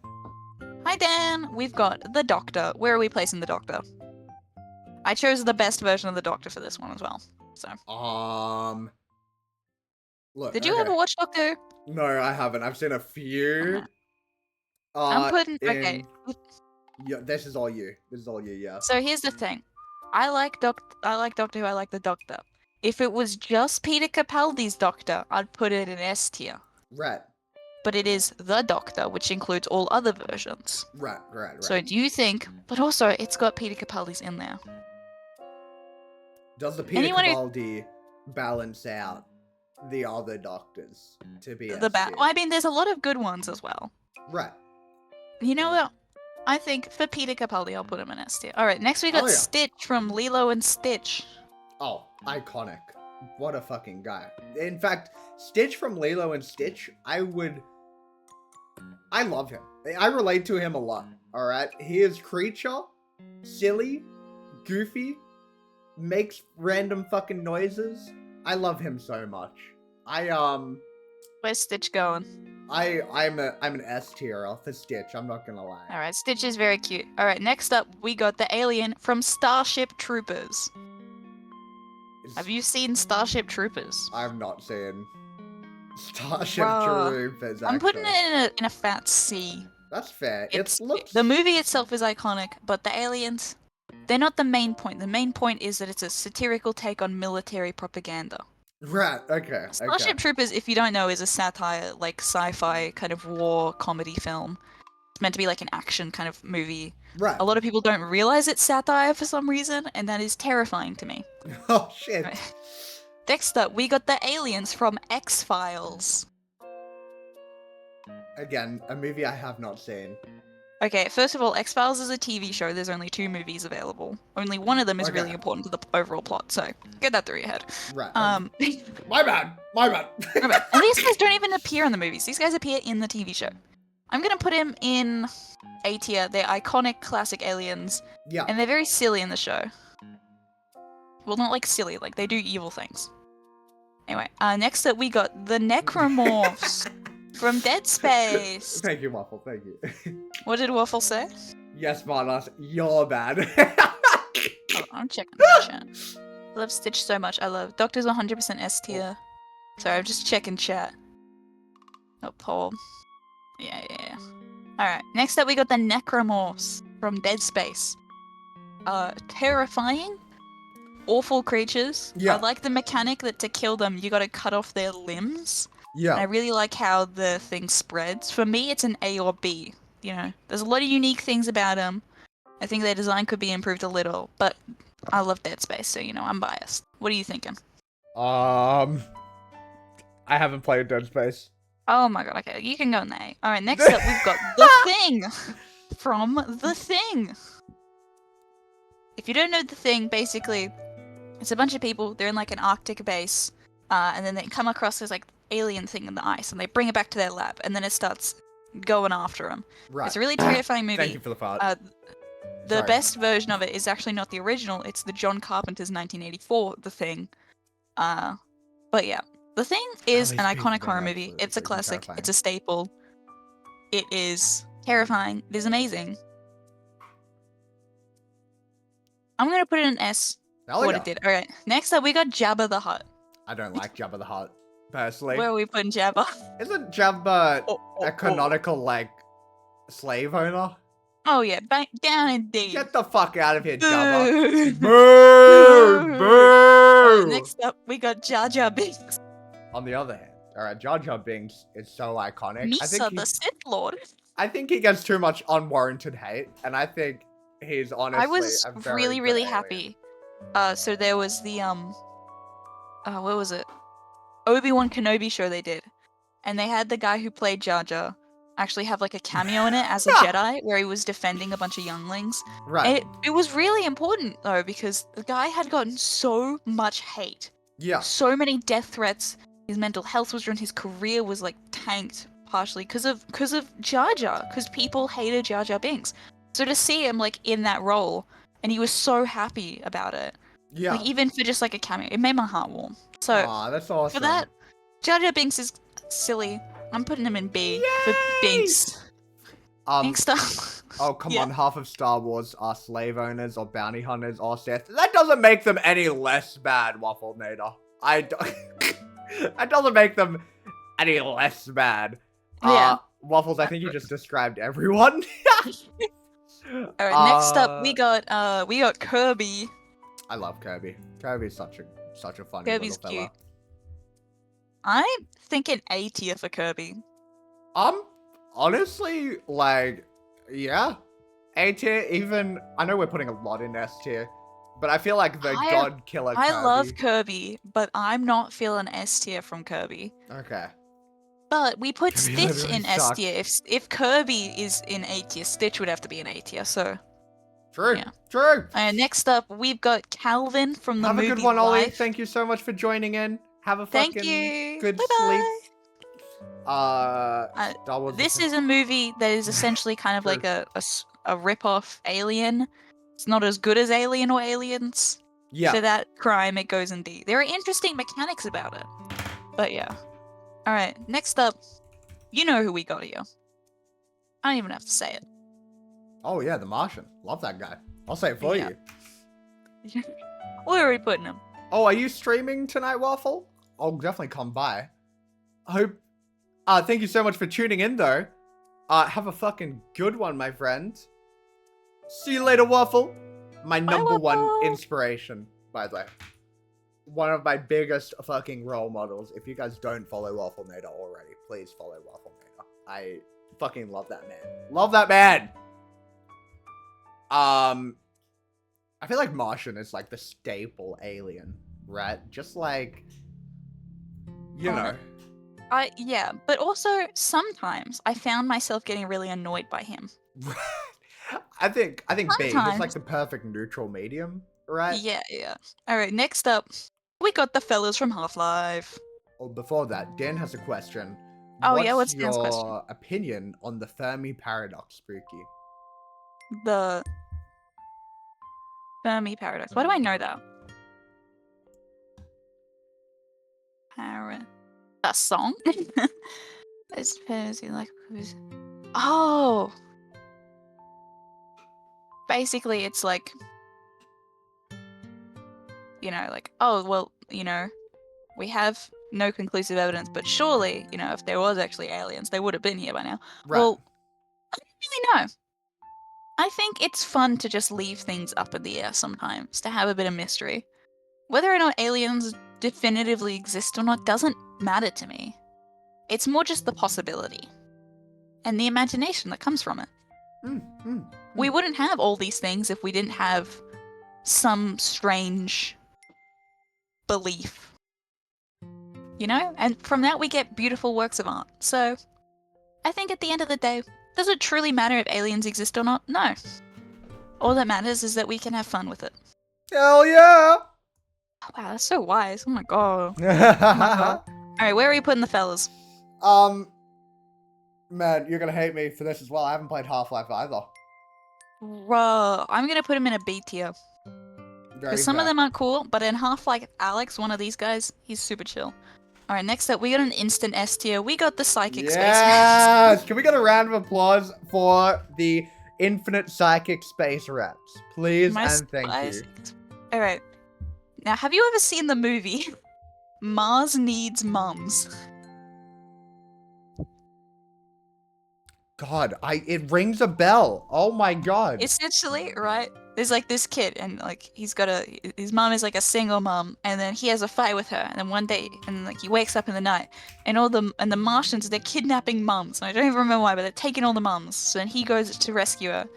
Hi Dan, we've got the Doctor. Where are we placing the Doctor? I chose the best version of the Doctor for this one as well. So, Look. did you okay. ever watch Doctor Who? No, I haven't. I've seen a few. I'm putting okay. Yeah, this is all you. Yeah. So here's the thing. I like Doctor Who, I like the Doctor. If it was just Peter Capaldi's Doctor, I'd put it in S tier. Right. But it is the Doctor, which includes all other versions. Right. So do you think, but also it's got Peter Capaldi's in there. Does the Peter anyone who- Capaldi balance out the other Doctors to be Well, I mean, there's a lot of good ones as well. Right. You know what? I think for Peter Capaldi, I'll put him in S tier. Alright, next we got Oh, yeah. Stitch from Lilo and Stitch. Oh, iconic. What a fucking guy. In fact, Stitch from Lilo and Stitch, I love him. I relate to him a lot. Alright? He is creature, silly, goofy, makes random fucking noises. I love him so much. Where's Stitch going? I'm an S tier for Stitch, I'm not gonna lie. Alright, Stitch is very cute. Alright, next up, we got the alien from Starship Troopers. Have you seen Starship Troopers? I've not seen Starship Bruh. Troopers, I'm putting actually. it in a fat C. That's fair. It's It looks... the movie itself is iconic, but the aliens, they're not the main point. The main point is that it's a satirical take on military propaganda. Right, okay. Starship Troopers, if you don't know, is a satire, like sci-fi kind of war comedy film. It's meant to be like an action kind of movie. Right. A lot of people don't realize it's satire for some reason, and that is terrifying to me. Oh, shit. Right. Next up, we got the aliens from X-Files. Again, a movie I have not seen. Okay, first of all, X-Files is a TV show. There's only 2 movies available. Only one of them is Okay. really important to the overall plot, so get that through your head. Right. Okay. My bad. And these guys don't even appear in the movies. These guys appear in the TV show. I'm gonna put him in A tier. They're iconic classic aliens, Yeah. and they're very silly in the show. Well, not like silly, like they do evil things. Anyway, next up we got the Necromorphs from Dead Space. Thank you, Waffle. Thank you. What did Waffle say? Yes, Martos, you're bad. Oh, I'm checking the chat. I love Stitch so much. I love Doctor's 100% S tier. Sorry, I'm just checking chat. Oh, Paul. Yeah. Alright, next up we got the Necromorphs from Dead Space. Terrifying, awful creatures. Yeah. I like the mechanic that to kill them, you gotta cut off their limbs. Yeah. And I really like how the thing spreads. For me, it's an A or B. You know, there's a lot of unique things about them. I think their design could be improved a little, but I love Dead Space, so, you know, I'm biased. What are you thinking? I haven't played Dead Space. Oh my god, okay, you can go in the A. Alright, next up we've got The Thing from The Thing. If you don't know The Thing, basically, it's a bunch of people, they're in like an Arctic base, and then they come across this like alien thing in the ice, and they bring it back to their lab, and then it starts going after them. Right. It's a really terrifying movie. Thank you for the fart. The Sorry. best version of it is actually not the original, it's the John Carpenter's 1984 The Thing. But yeah. The Thing is an these people iconic horror being movie. absolutely It's a freaking classic. terrifying. It's a staple. It is terrifying. It is amazing. I'm gonna put it in S Hell for what yeah. it did. Alright, next up we got Jabba the Hutt. I don't like Jabba the Hutt, personally. Where are we putting Jabba? Isn't Jabba Oh, a canonical, like, slave owner? Oh yeah, back down in D. Get the fuck out of here, Jabba. Boo! Boo! Boo! Next up we got Jar Jar Binks. On the other hand, alright, Jar Jar Binks is so iconic. Misa the Sith Lord. I think he gets too much unwarranted hate, and I think he's honestly I was a very really, good really alien. happy. So there was the what was it? Obi-Wan Kenobi show they did, and they had the guy who played Jar Jar actually have like a cameo in it as a Jedi, where he was defending a bunch of younglings. Right. It was really important though, because the guy had gotten so much hate, Yeah. so many death threats. His mental health was ruined. His career was like tanked partially because of Jar Jar, because people hated Jar Jar Binks. So to see him like in that role, and he was so happy about it, Yeah. like even for just like a cameo, it made my heart warm. So Aw, that's awesome. for that, Jar Jar Binks is silly. I'm putting him in B for Yay! Binks. Binks stuff. Oh, come Yeah. on, half of Star Wars are slave owners or bounty hunters or Sith. That doesn't make them any less bad, Waffle Nader. That doesn't make them any less bad. Yeah. Waffles, I think you just described everyone. Alright, next up we got Kirby. I love Kirby. Kirby's such a funny Kirby's little fella. cute. I'm thinking A tier for Kirby. Honestly, like, yeah. A tier, even, I know we're putting a lot in S tier, but I feel like the God Killer Kirby. I love Kirby, but I'm not feeling S tier from Kirby. Okay. But we put Kirby Stitch literally in S sucks. tier. If Kirby is in A tier, Stitch would have to be in A tier. So, True. Yeah. True. next up we've got Calvin from the Have movie a good one, Ollie. Life. Thank you so much for joining in. Have a fucking Thank you. good Bye-bye. sleep. Star Wars. This is a movie that is essentially kind of like a rip-off Alien. It's not as good as Alien or Aliens. Yeah. For that crime, it goes in D. There are interesting mechanics about it. But yeah. Alright, next up, you know who we got here. I don't even have to say it. Oh yeah, The Martian. Love that guy. I'll say it for Yeah. you. Where are we putting him? Oh, are you streaming tonight, Waffle? I'll definitely come by. Hope. Thank you so much for tuning in, though. Have a fucking good one, my friend. See you later, Waffle. My number one Waffle. inspiration, by the way. One of my biggest fucking role models. If you guys don't follow Waffle Nader already, please follow Waffle Nader. I fucking love that man. Love that man! I feel like Martian is like the staple alien, right? Just like, you know. Yeah, but also sometimes I found myself getting really annoyed by him. I think B. He's like Sometimes. the perfect neutral medium, right? Yeah. Alright, next up, we got the fellas from Half-Life. Oh, before that, Dan has a question. Oh, what's yeah, what's Dan's your question? opinion on the Fermi paradox, Spooky? The Fermi paradox. Why do I know that? That song? It's fantasy like. Oh! Basically, it's like, you know, like, oh, well, you know, we have no conclusive evidence, but surely, you know, if there was actually aliens, they would have been here by now. Right. Well, I don't really know. I think it's fun to just leave things up in the air sometimes, to have a bit of mystery. Whether or not aliens definitively exist or not doesn't matter to me. It's more just the possibility and the imagination that comes from it. We wouldn't have all these things if we didn't have some strange belief. You know? And from that we get beautiful works of art. So, I think at the end of the day, does it truly matter if aliens exist or not? No. All that matters is that we can have fun with it. Hell yeah! Oh, wow, that's so wise. Oh my god. Oh my god. Alright, where are you putting the fellas? Man, you're gonna hate me for this as well. I haven't played Half-Life either. Bro, I'm gonna put him in a B tier. Very Because some of fair. them aren't cool, but in Half-Life Alex, one of these guys, he's super chill. Alright, next up, we got an instant S tier. We got the Psychic Space Rats. Yes! Can we get a round of applause for the infinite Psychic Space Rats? Please and thank you. Alright. Now, have you ever seen the movie Mars Needs Mums? God, it rings a bell. Oh my god. Essentially, right? There's like this kid, and like his mom is like a single mom, and then he has a fight with her, and then one day, and like he wakes up in the night, and the Martians, they're kidnapping mums. And I don't even remember why, but they're taking all the mums. So then he goes to rescue her.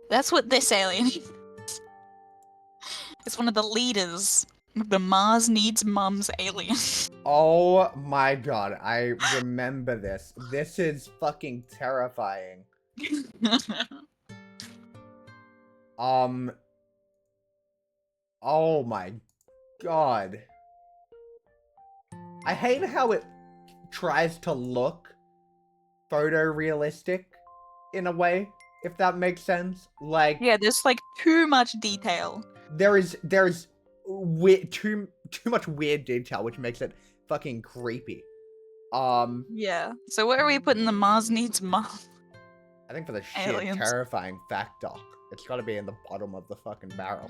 That's what this alien is. It's one of the leaders of the Mars Needs Mums alien. Oh my god, I remember this. This is fucking terrifying. Oh my god. I hate how it tries to look photorealistic in a way, if that makes sense. Like, Yeah, there's like too much detail. there's too much weird detail, which makes it fucking creepy. Yeah. So where are we putting the Mars Needs Mums? I think for the sheer Aliens. terrifying fact, Doc, it's got to be in the bottom of the fucking barrel.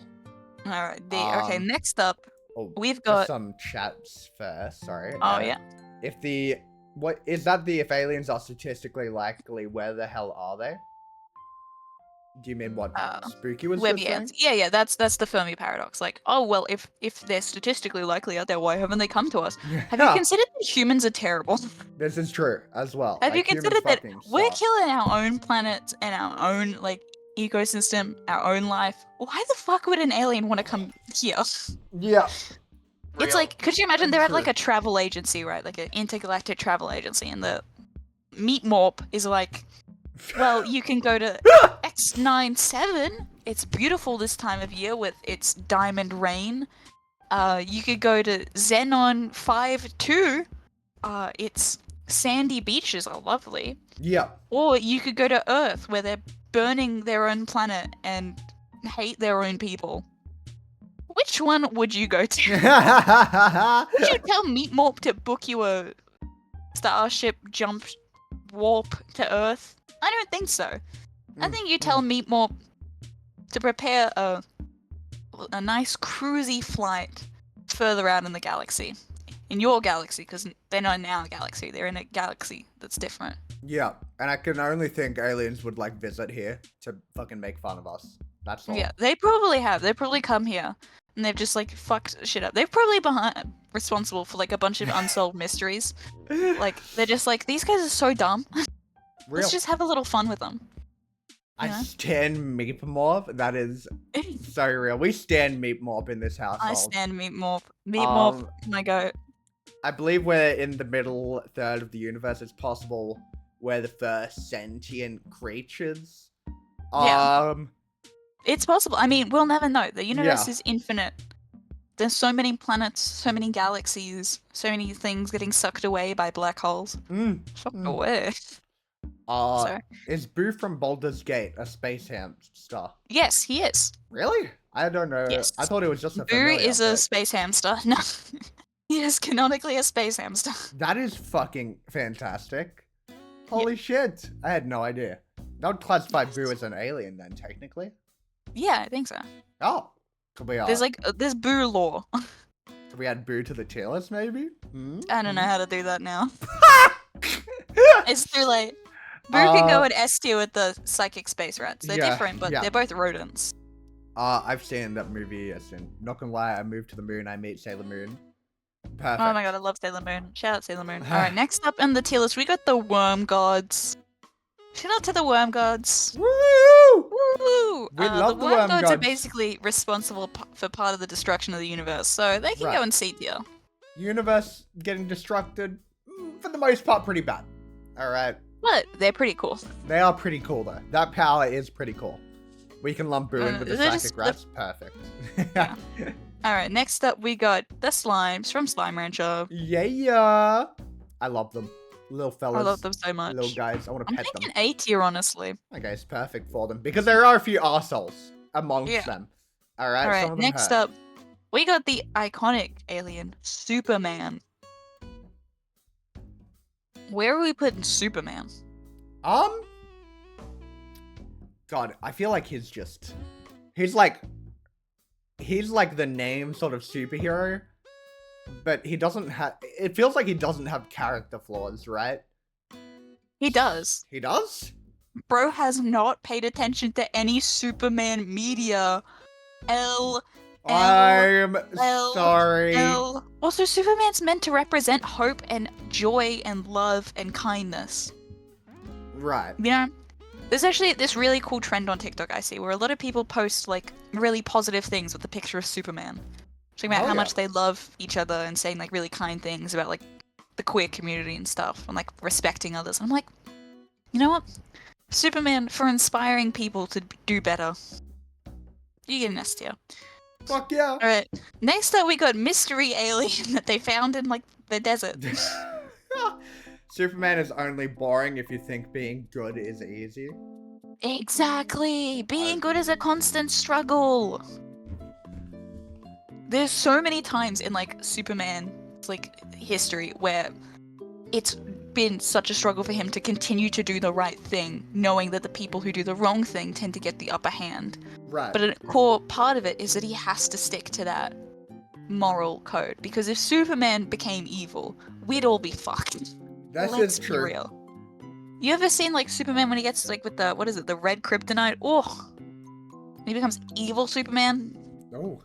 All right. Okay. Next up, Oh, we've just got. some chats first. Sorry. Oh yeah. If aliens are statistically likely, where the hell are they? Do you mean what Spooky was just saying? Yeah. That's the Fermi paradox. Like, oh well, if they're statistically likely out there, why haven't they come to us? Have you considered that humans are terrible? This is true as well. Have you Like, humans considered that fucking we're suck. killing our own planet and our own like ecosystem, our own life? Why the fuck would an alien want to come here? Yeah. It's like, could you imagine they're at like True. a travel agency, right? Like an intergalactic travel agency, and the meat morp is like, well, you can go to X97. It's beautiful this time of year with its diamond rain. You could go to Xenon 5-2. Its sandy beaches are lovely. Yeah. Or you could go to Earth, where they're burning their own planet and hate their own people. Which one would you go to? Would you tell Meat Morp to book you a starship jump warp to Earth? I don't think so. I think you tell Meat Morp to prepare a nice cruisy flight further out in the galaxy. In your galaxy, because they're not in our galaxy. They're in a galaxy that's different. Yeah, and I can only think aliens would like visit here to fucking make fun of us. That's all. Yeah, they probably have. They probably come here and they've just like fucked shit up. They're probably responsible for like a bunch of unsolved mysteries. Like they're just like, these guys are so dumb. Real. Let's just have a little fun with them. I Yeah. stand Meep Morph. That is so real. We stand Meep Morph in this household. I stand Meat Morph. Meat Morph, my goat. I believe we're in the middle third of the universe. It's possible we're the first sentient creatures. Yeah. It's possible. I mean, we'll never know. The universe Yeah. is infinite. There's so many planets, so many galaxies, so many things getting sucked away by black holes. Sucked away. So, Is Boo from Baldur's Gate a space hamster? yes, he is. Really? I don't know. Yes. I thought it was just a Boo familiar is a pick. space hamster. No, he is canonically a space hamster. That is fucking fantastic. Holy shit. I had no idea. That would classify Boo as an alien then, technically. Yeah, I think so. Oh. Could we, There's Boo lore. could we add Boo to the tier list, maybe? I don't know how to do that now. It's too late. Boo can go in S tier with the psychic space rats. They're different, but they're both rodents. I've seen that movie, yes, and not gonna lie, I moved to the moon, I meet Sailor Moon. Perfect. Oh my god, I love Sailor Moon. Shout out Sailor Moon. Alright, next up in the tier list, we got the Worm Gods. Shout out to the Worm Gods. Woo! Woo! We love the the Worm Worm Gods are Gods. basically responsible for part of the destruction of the universe, so they can go in C tier. Universe getting destructed, for the most part, pretty bad. Alright. But they're pretty cool. They are pretty cool, though. That power is pretty cool. We can lump Boo in with the they're psychic just- rats. Perfect. Yeah. Alright, next up we got the Slimes from Slime Rancher. Yeah. I love them. Little fellas. I love them so much. Little guys. I want to I'm pet them. thinking A tier, honestly. Okay, it's perfect for them. Because there are a few arseholes amongst them. Alright, some of Alright, them next hurt. up, we got the iconic alien, Superman. Where are we putting Superman? God, I feel like he's like the name sort of superhero, but he doesn't have, it feels like he doesn't have character flaws, right? He does. He does? Bro has not paid attention to any Superman media. I'm sorry. Also, Superman's meant to represent hope and joy and love and kindness. Right. You know, there's actually this really cool trend on TikTok I see where a lot of people post like really positive things with the picture of Superman. Talking about how much they love each other and saying like really kind things about like the queer community and stuff and like respecting others. And I'm like, you know what? Superman for inspiring people to do better. You get an S tier. Fuck yeah. Alright, next up we got Mystery Alien that they found in like the desert. Superman is only boring if you think being good is easy. Exactly! Being good is a constant struggle! There's so many times in like Superman's like history where it's been such a struggle for him to continue to do the right thing, knowing that the people who do the wrong thing tend to get the upper hand. Right. But a core part of it is that he has to stick to that moral code, because if Superman became evil, we'd all be fucked. That's Let's just be true. real. You ever seen like Superman when he gets like with the, what is it, the red kryptonite? Oh, he becomes evil Superman. Oh.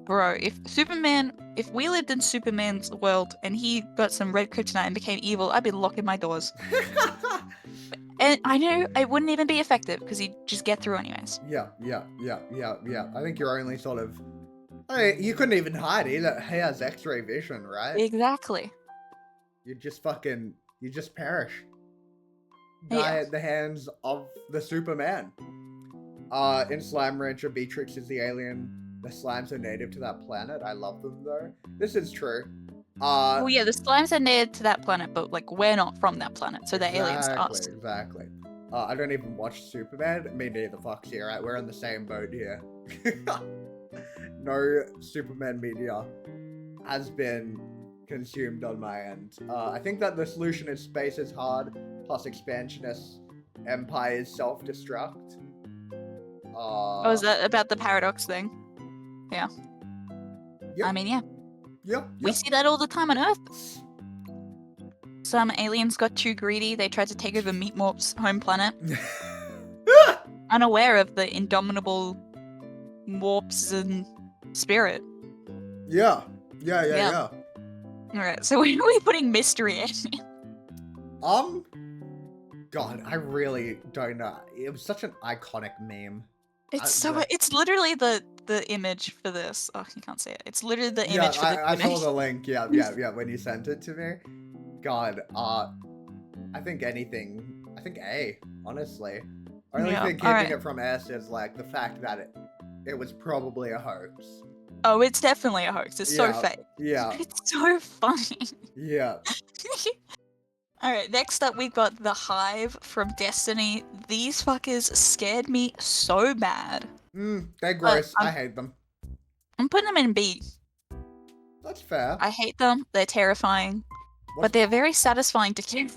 Bro, if we lived in Superman's world and he got some red kryptonite and became evil, I'd be locking my doors. And I know it wouldn't even be effective because he'd just get through anyways. Yeah. I think you're only sort of, you couldn't even hide. He has X-ray vision, right? Exactly. You just perish. Yeah. Die at the hands of the Superman. In Slime Rancher, Beatrix is the alien. The slimes are native to that planet. I love them though. This is true. Well, yeah, the slimes are native to that planet, but like we're not from that planet, so they're aliens to us. Exactly. I don't even watch Superman. Me neither, Foxy, right? We're in the same boat here. No Superman media has been consumed on my end. I think that the solution is space is hard, plus expansionist empires self-destruct. Oh, is that about the paradox thing? Yeah. Yep. I mean, yeah. Yep. We see that all the time on Earth. Some aliens got too greedy. They tried to take over Meat Morp's home planet, unaware of the indomitable Morps and spirit. Yeah. Alright, so where are we putting Mystery in? God, I really don't know. It was such an iconic meme. It's literally the image for this. Oh, you can't see it. It's literally the image for the I image. saw the link. Yeah, when you sent it to me. God, I think A, honestly. Only thing keeping it from S is like the fact that it was probably a hoax. Oh, it's definitely a hoax. It's so Yeah, fake. yeah, It's so funny. yeah. Alright, next up we've got the Hive from Destiny. These fuckers scared me so bad. They're But gross. I hate them. I'm putting them in B. That's fair. I hate them. They're terrifying. What's But they're very satisfying to kill.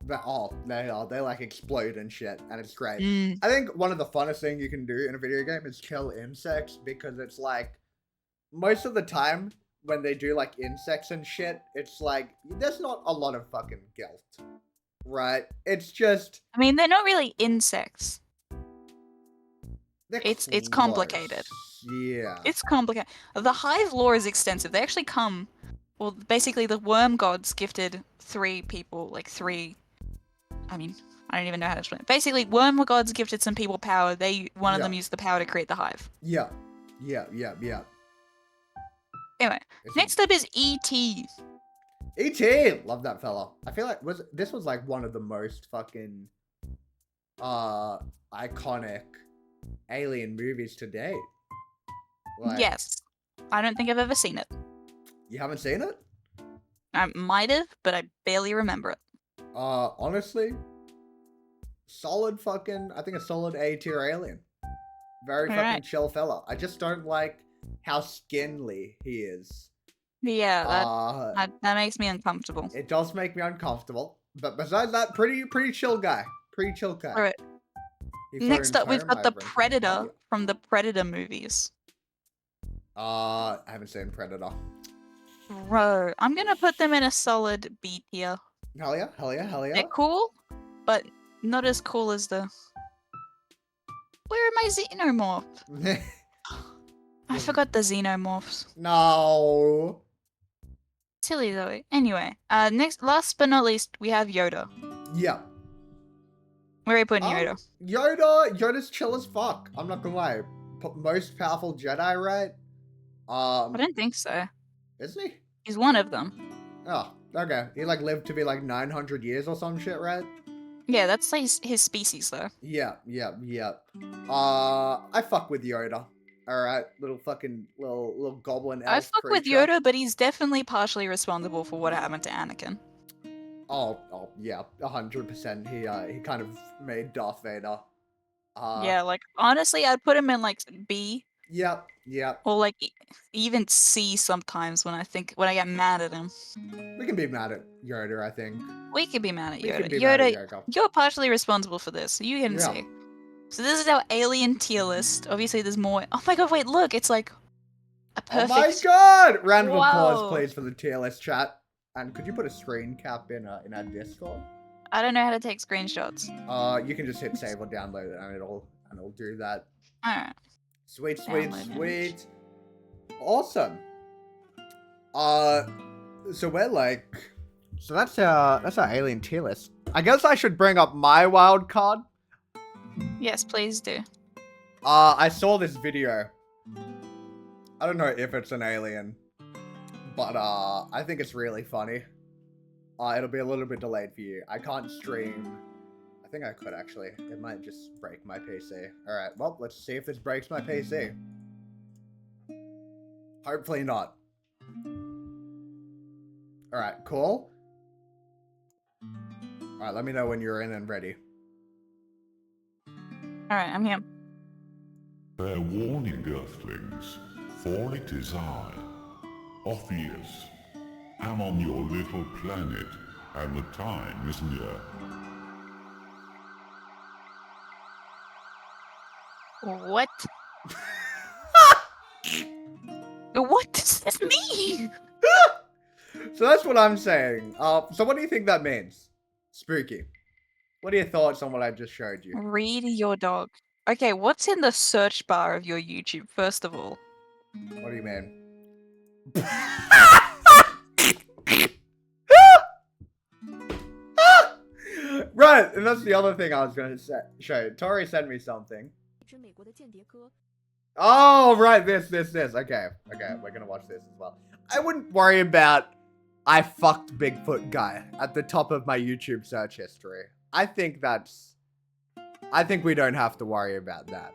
they are. They like explode and shit, and it's great. Mm. I think one of the funnest things you can do in a video game is kill insects, because it's like, most of the time when they do like insects and shit, it's like, there's not a lot of fucking guilt, right? It's just, I mean, they're not really insects. they're It's close. complicated. Yeah. It's complicated. The Hive lore is extensive. They actually come... Well, basically, the worm gods gifted 3 people, like 3... I mean, I don't even know how to explain it. Basically, worm gods gifted some people power. One of them used the power to create the Hive. Yeah. Anyway, next up is E.T. E.T. Love that fella. I feel like this was like one of the most fucking iconic alien movies to date. Like, Yes. I don't think I've ever seen it. you haven't seen it? I might have, but I barely remember it. Honestly, solid fucking, I think a solid A tier alien. Very fucking chill fella. I just don't like how skinly he is. Yeah, that makes me uncomfortable. It does make me uncomfortable, but besides that, pretty chill guy. Pretty chill guy. Alright. Next up, we've got the Predator from the Predator movies. I haven't seen Predator. Bro, I'm gonna put them in a solid B tier. Hell yeah, hell yeah, hell yeah. They're cool, but not as cool as the... Where are my xenomorphs? I forgot the xenomorphs. No. Silly though. Anyway, last but not least, we have Yoda. Yeah. Where are you putting Yoda? Yoda's chill as fuck. I'm not gonna lie. Most powerful Jedi, right? I don't think so. Isn't he? He's one of them. Oh, okay. He like lived to be like 900 years or some shit, right? Yeah, that's like his species though. Yeah. I fuck with Yoda. Alright, little goblin elf I fuck with creature. Yoda, but he's definitely partially responsible for what happened to Anakin. Oh yeah, 100%. He kind of made Darth Vader. Yeah, like honestly, I'd put him in like B. Yep. Or like even C sometimes when I get mad at him. We can be mad at Yoda, I think. We could be mad at We Yoda. can be mad at Yoda. You're partially responsible for this, so you can see. So this is our alien tier list. Obviously, there's more. Oh my god! Wait, look, it's like a perfect. Oh my god! Round of Whoa. applause, please, for the tier list chat. And could you put a screen cap in our Discord? I don't know how to take screenshots. You can just hit save or download it, and it'll do that. Alright. Sweet. Download Awesome. So we're like, so that's our alien tier list. I guess I should bring up my wild card. Yes, please do. I saw this video. I don't know if it's an alien, but I think it's really funny. It'll be a little bit delayed for you. I can't stream. I think I could actually. It might just break my PC. Alright, well, let's see if this breaks my PC. Hopefully not. Alright, cool. Alright, let me know when you're in and ready. Alright, I'm here. Fair warning, Earthlings, for it is I, Orpheus, am on your little planet, and the time is near. What? What does this mean? So that's what I'm saying. So what do you think that means? Spooky. What are your thoughts on what I just showed you? Read your dog. Okay, what's in the search bar of your YouTube, first of all? What do you mean? Right, and that's the other thing I was going to show you. Tori sent me something. Oh, right, this. Okay, we're going to watch this as well. I wouldn't worry about I fucked Bigfoot guy at the top of my YouTube search history. I think we don't have to worry about that.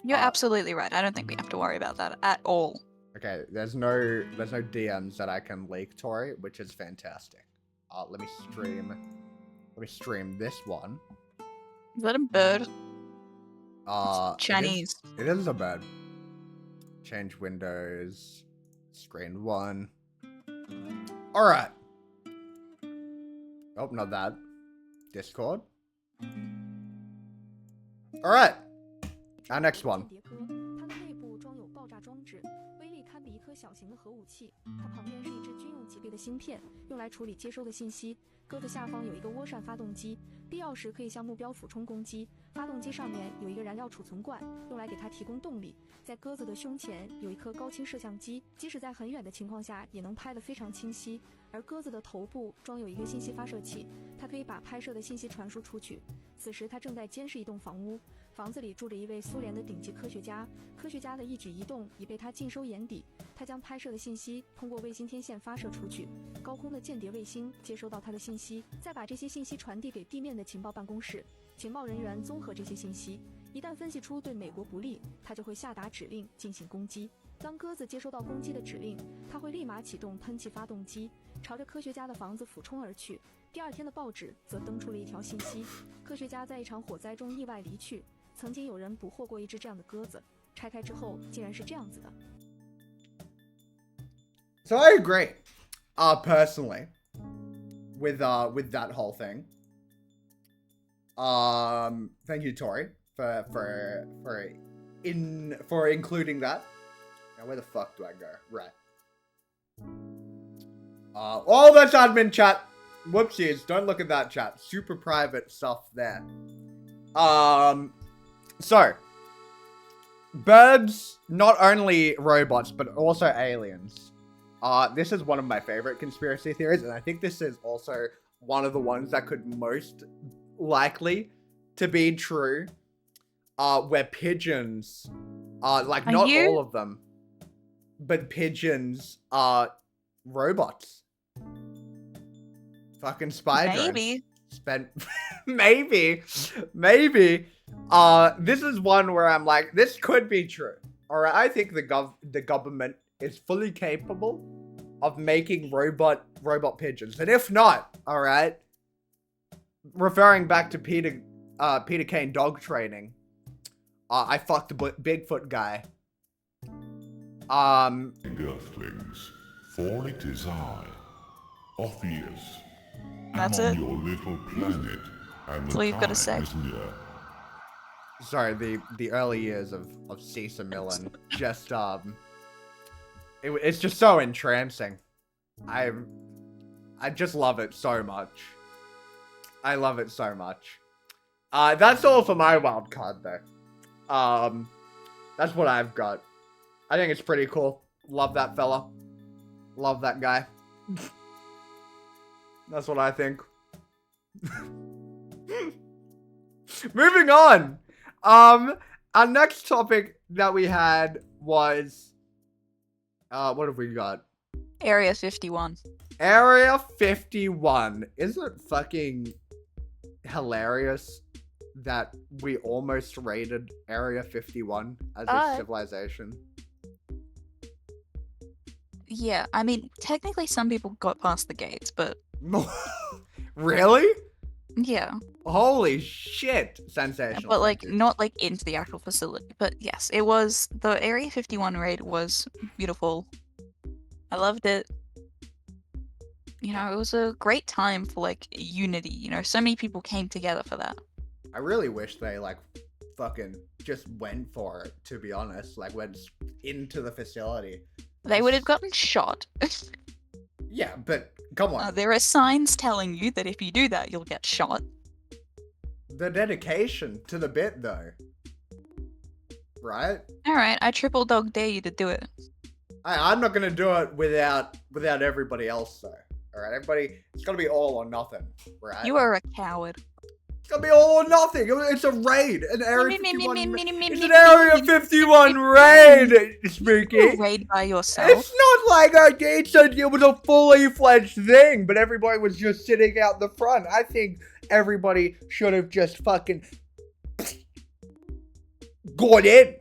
You're absolutely right. I don't think we have to worry about that at all. Okay, there's no DMs that I can leak, Tori, which is fantastic. Let me stream this one. Is that a bird? Chinese. Chinese. It is a bird. Change windows. Screen 1. Alright. Oh, not that. Discord. Alright. Our next one. 它的内部装有爆炸装置，威力堪比一颗小型的核武器。它旁边是一支军用级别的芯片，用来处理接收的信息。鸽子下方有一个涡扇发动机，必要时可以向目标俯冲攻击。发动机上面有一个燃料储存罐，用来给它提供动力。在鸽子的胸前有一颗高清摄像机，即使在很远的情况下也能拍得非常清晰。而鸽子的头部装有一个信息发射器，它可以把拍摄的信息传输出去。此时它正在监视一栋房屋，房子里住着一位苏联的顶级科学家，科学家的一举一动已被他尽收眼底。他将拍摄的信息通过卫星天线发射出去，高空的间谍卫星接收到他的信息，再把这些信息传递给地面的情报办公室。情报人员综合这些信息，一旦分析出对美国不利，他就会下达指令进行攻击。当鸽子接收到攻击的指令，他会立马启动喷气发动机，朝着科学家的房子俯冲而去。第二天的报纸则登出了一条信息：科学家在一场火灾中意外离去。曾经有人捕获过一只这样的鸽子，拆开之后竟然是这样子的。So I agree, personally, with that whole thing. Thank you, Tori, for including that. Now, where the fuck do I go? Right. Oh, that's admin chat. Whoopsies, don't look at that chat. Super private stuff there. So, birds, not only robots, but also aliens. This is one of my favorite conspiracy theories, and I think this is also one of the ones that could most likely to be true. Where pigeons are, like, not all of them, but pigeons are robots. Fucking spy drones. Maybe. Maybe. This is one where I'm like, this could be true. Alright, I think the government is fully capable of making robot pigeons. And if not, alright, referring back to Peter Kane dog training, I fucked a Bigfoot guy. Earthlings, for it is I, Orpheus. That's am it? on your little planet, and That's all you've got to say. is near. Sorry, the early years of Cesar Millen just it's just so entrancing. I just love it so much. I love it so much. That's all for my wild card though. That's what I've got. I think it's pretty cool. Love that fella. Love that guy. That's what I think. Moving on. Our next topic that we had was, what have we got? Area 51. Area 51. Isn't it fucking hilarious that we almost raided Area 51 as a civilization? Yeah, I mean, technically some people got past the gates, but... Really? Yeah. Holy shit. Sensational. But, like, not, like, into the actual facility. But, yes, it was... The Area 51 raid was beautiful. I loved it. You know, it was a great time for, like, unity. You know, so many people came together for that. I really wish they, like, fucking just went for it, to be honest. Like, went into the facility. They would have gotten shot. Yeah, but come on. There are signs telling you that if you do that, you'll get shot. The dedication to the bit, though. Right? Alright, I triple dog dare you to do it. I'm not gonna do it without everybody else, though. Alright, everybody, it's gotta be all or nothing, right? You are a coward. It's gonna be all or nothing. It's a raid. An Area 51. It's an Area 51 raid, Spooky. You raid by yourself. It's not like it was a fully fledged thing, but everybody was just sitting out the front. I think everybody should have just fucking got in.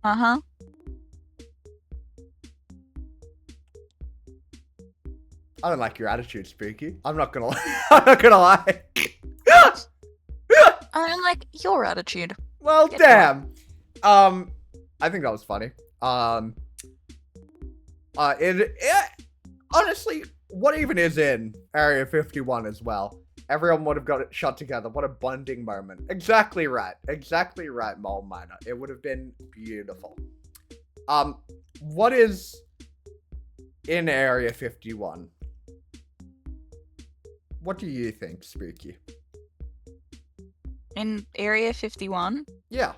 Uh-huh. I don't like your attitude, Spooky. I'm not gonna lie. I'm not gonna lie. I don't like your attitude. Well, Get damn. I think that was funny. Honestly, what even is in Area 51 as well? Everyone would have got it shot together. What a bonding moment. Exactly right. Exactly right, Mole Miner. It would have been beautiful. What is in Area 51? What do you think, Spooky? In Area 51, Yeah.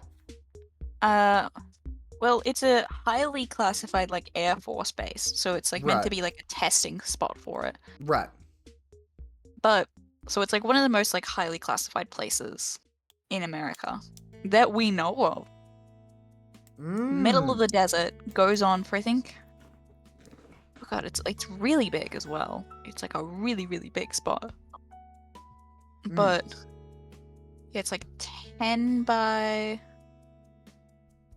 well, it's a highly classified, like, Air Force base, so it's, like, meant to Right. be, like, a testing spot for it. Right. But, so it's, like, one of the most, like, highly classified places in America that we know of. Middle of the desert, goes on for, I think... Oh god, it's really big as well. It's, like, a really, really big spot. But... yeah, it's, like, 10 by...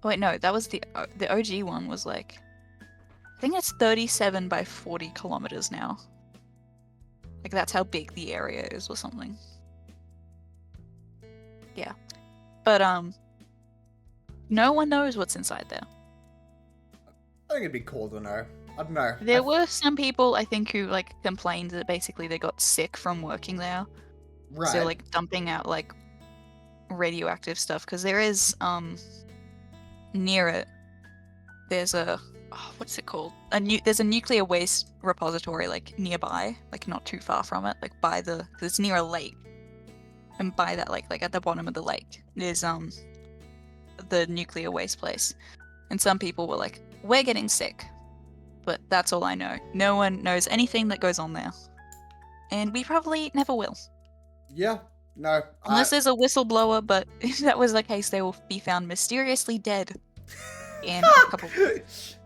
Oh, wait, no, that was the OG one was like, I think it's 37 by 40 kilometers now. Like that's how big the area is or something. Yeah. But no one knows what's inside there. I think it'd be cool to know. I don't know. There were some people I think who like complained that basically they got sick from working there. Right. So like dumping out like radioactive stuff because there is near it there's a what's it called? There's a nuclear waste repository like nearby, like not too far from it, like by the cause it's near a lake, and by that like at the bottom of the lake there's the nuclear waste place, and some people were like, we're getting sick, but that's all I know. No one knows anything that goes on there, and we probably never will. Yeah. No. Unless there's a whistleblower, but if that was the case, they will be found mysteriously dead in a couple of weeks.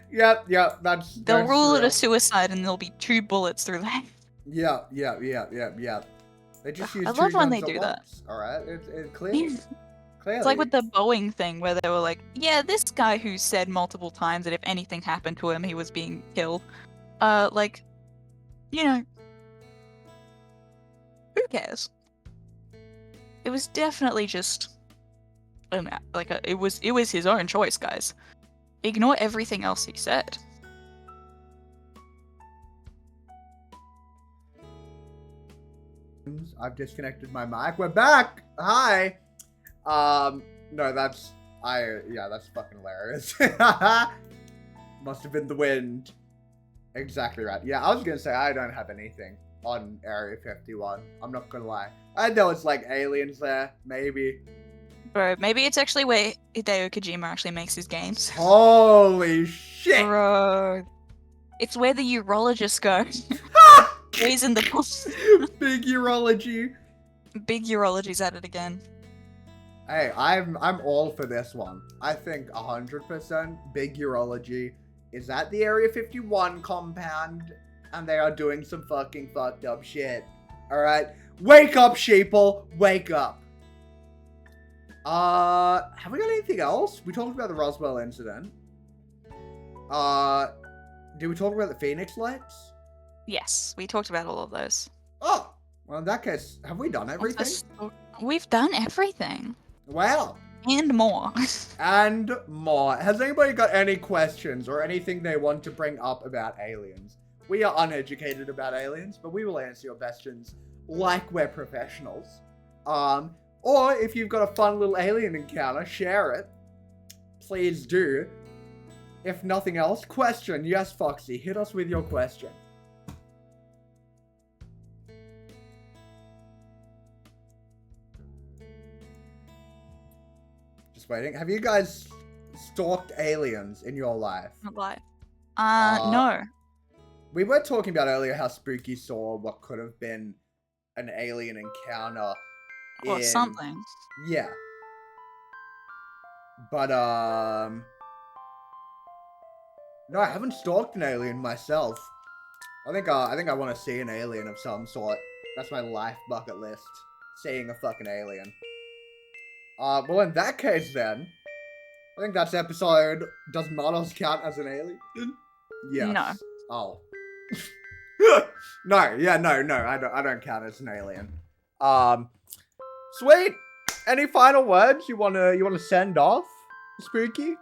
Yep, that's They'll rule it real. a suicide and there'll be 2 bullets through the head. Yeah. They just use I two love when guns they at do that. once. Alright, it clearly. It's like with the Boeing thing where they were like, yeah, this guy who said multiple times that if anything happened to him, he was being killed. Like, you know, who cares? It was definitely just, it was his own choice, guys. Ignore everything else he said. I've disconnected my mic. We're back. Hi. No, that's fucking hilarious. Must have been the wind. Exactly right. Yeah, I was gonna say I don't have anything on Area 51. I'm not gonna lie. I know it's like aliens there, maybe. Bro, maybe it's actually where Hideo Kojima actually makes his games. Holy shit! Bro. It's where the urologists go. He's in the Big urology. Big urology's at it again. Hey, I'm all for this one. I think 100% Big Urology is at the Area 51 compound, and they are doing some fucking fucked up shit. Alright? Wake up, sheeple! Wake up! Have we got anything else? We talked about the Roswell incident. Did we talk about the Phoenix Lights? Yes, we talked about all of those. Oh! Well, in that case, have we done everything? We've done everything. Wow. And more. And more. Has anybody got any questions or anything they want to bring up about aliens? We are uneducated about aliens, but we will answer your questions like we're professionals. Or if you've got a fun little alien encounter, share it. Please do. If nothing else, question. Yes, Foxy, hit us with your question. Just waiting. Have you guys stalked aliens in your life? Not lie. No. We were talking about earlier how Spooky saw what could have been an alien encounter. Or something. Yeah. But, no, I haven't stalked an alien myself. I think I want to see an alien of some sort. That's my life bucket list. Seeing a fucking alien. Well, in that case then, I think that's episode. Does Martos count as an alien? Yes. No. Oh. No. I don't count as an alien. Sweet. Any final words you wanna send off, Spooky?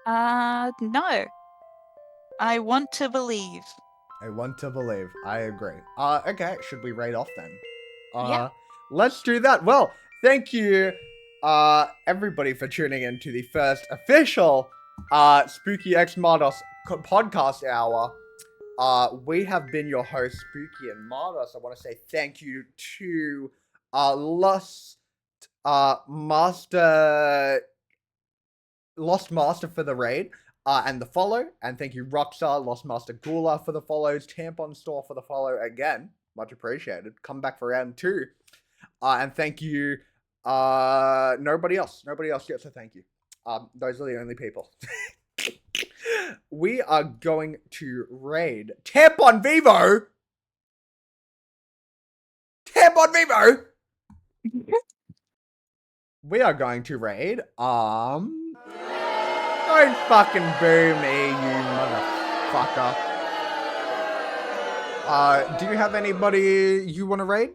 No. I want to believe. I want to believe. I agree. Okay. Should we raid off then? Yeah. Let's do that. Well, thank you, everybody for tuning in to the first official, Spooky X Martos podcast hour. We have been your hosts, Spooky and Martos. I want to say thank you to, Lost Master for the raid, and the follow. And thank you, Rockstar, Lost Master Gula for the follows, Tampon Store for the follow again. Much appreciated. Come back for round 2. And thank you, nobody else. Nobody else gets a thank you. Those are the only people. We are going to raid MartosVEVO. We are going to raid, don't fucking boo me, you motherfucker. Do you have anybody you want to raid?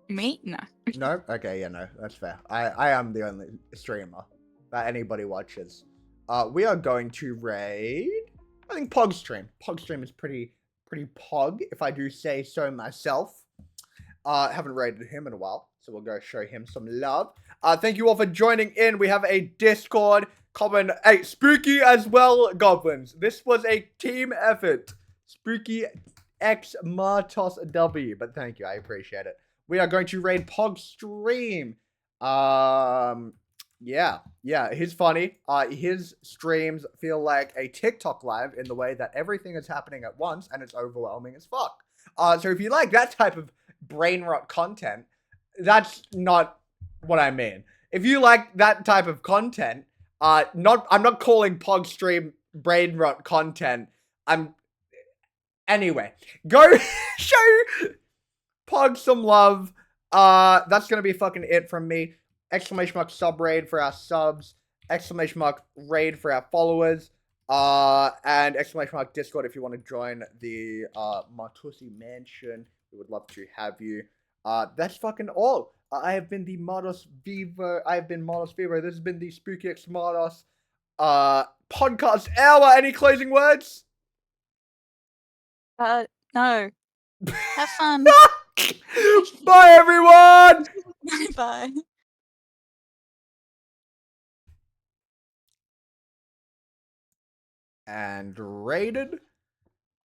Me? No. No? Okay, yeah, no, that's fair. I am the only streamer that anybody watches. We are going to raid, I think, Pogstream. Pogstream is pretty pog, if I do say so myself. Haven't raided him in a while, so we'll go show him some love. Thank you all for joining in. We have a Discord, comment, hey, Spooky as well, Goblins. This was a team effort. Spooky X Martos W, but thank you, I appreciate it. We are going to raid Pogstream. Yeah, he's funny. His streams feel like a TikTok live in the way that everything is happening at once and it's overwhelming as fuck. So if you like that type of brain rot content, that's not what I mean. If you like that type of content, I'm not calling Pogstream brain rot content. Anyway, go show Pog some love. That's gonna be fucking it from me. Exclamation mark sub raid for our subs. Exclamation mark raid for our followers. And exclamation mark Discord if you want to join the Martosi Mansion. We would love to have you. That's fucking all. I have been the MartosVEVO. I have been MartosVEVO. This has been the Spooky X Martos podcast hour. Any closing words? No. Have fun. Bye, everyone. Bye. And rated.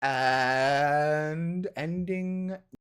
And ending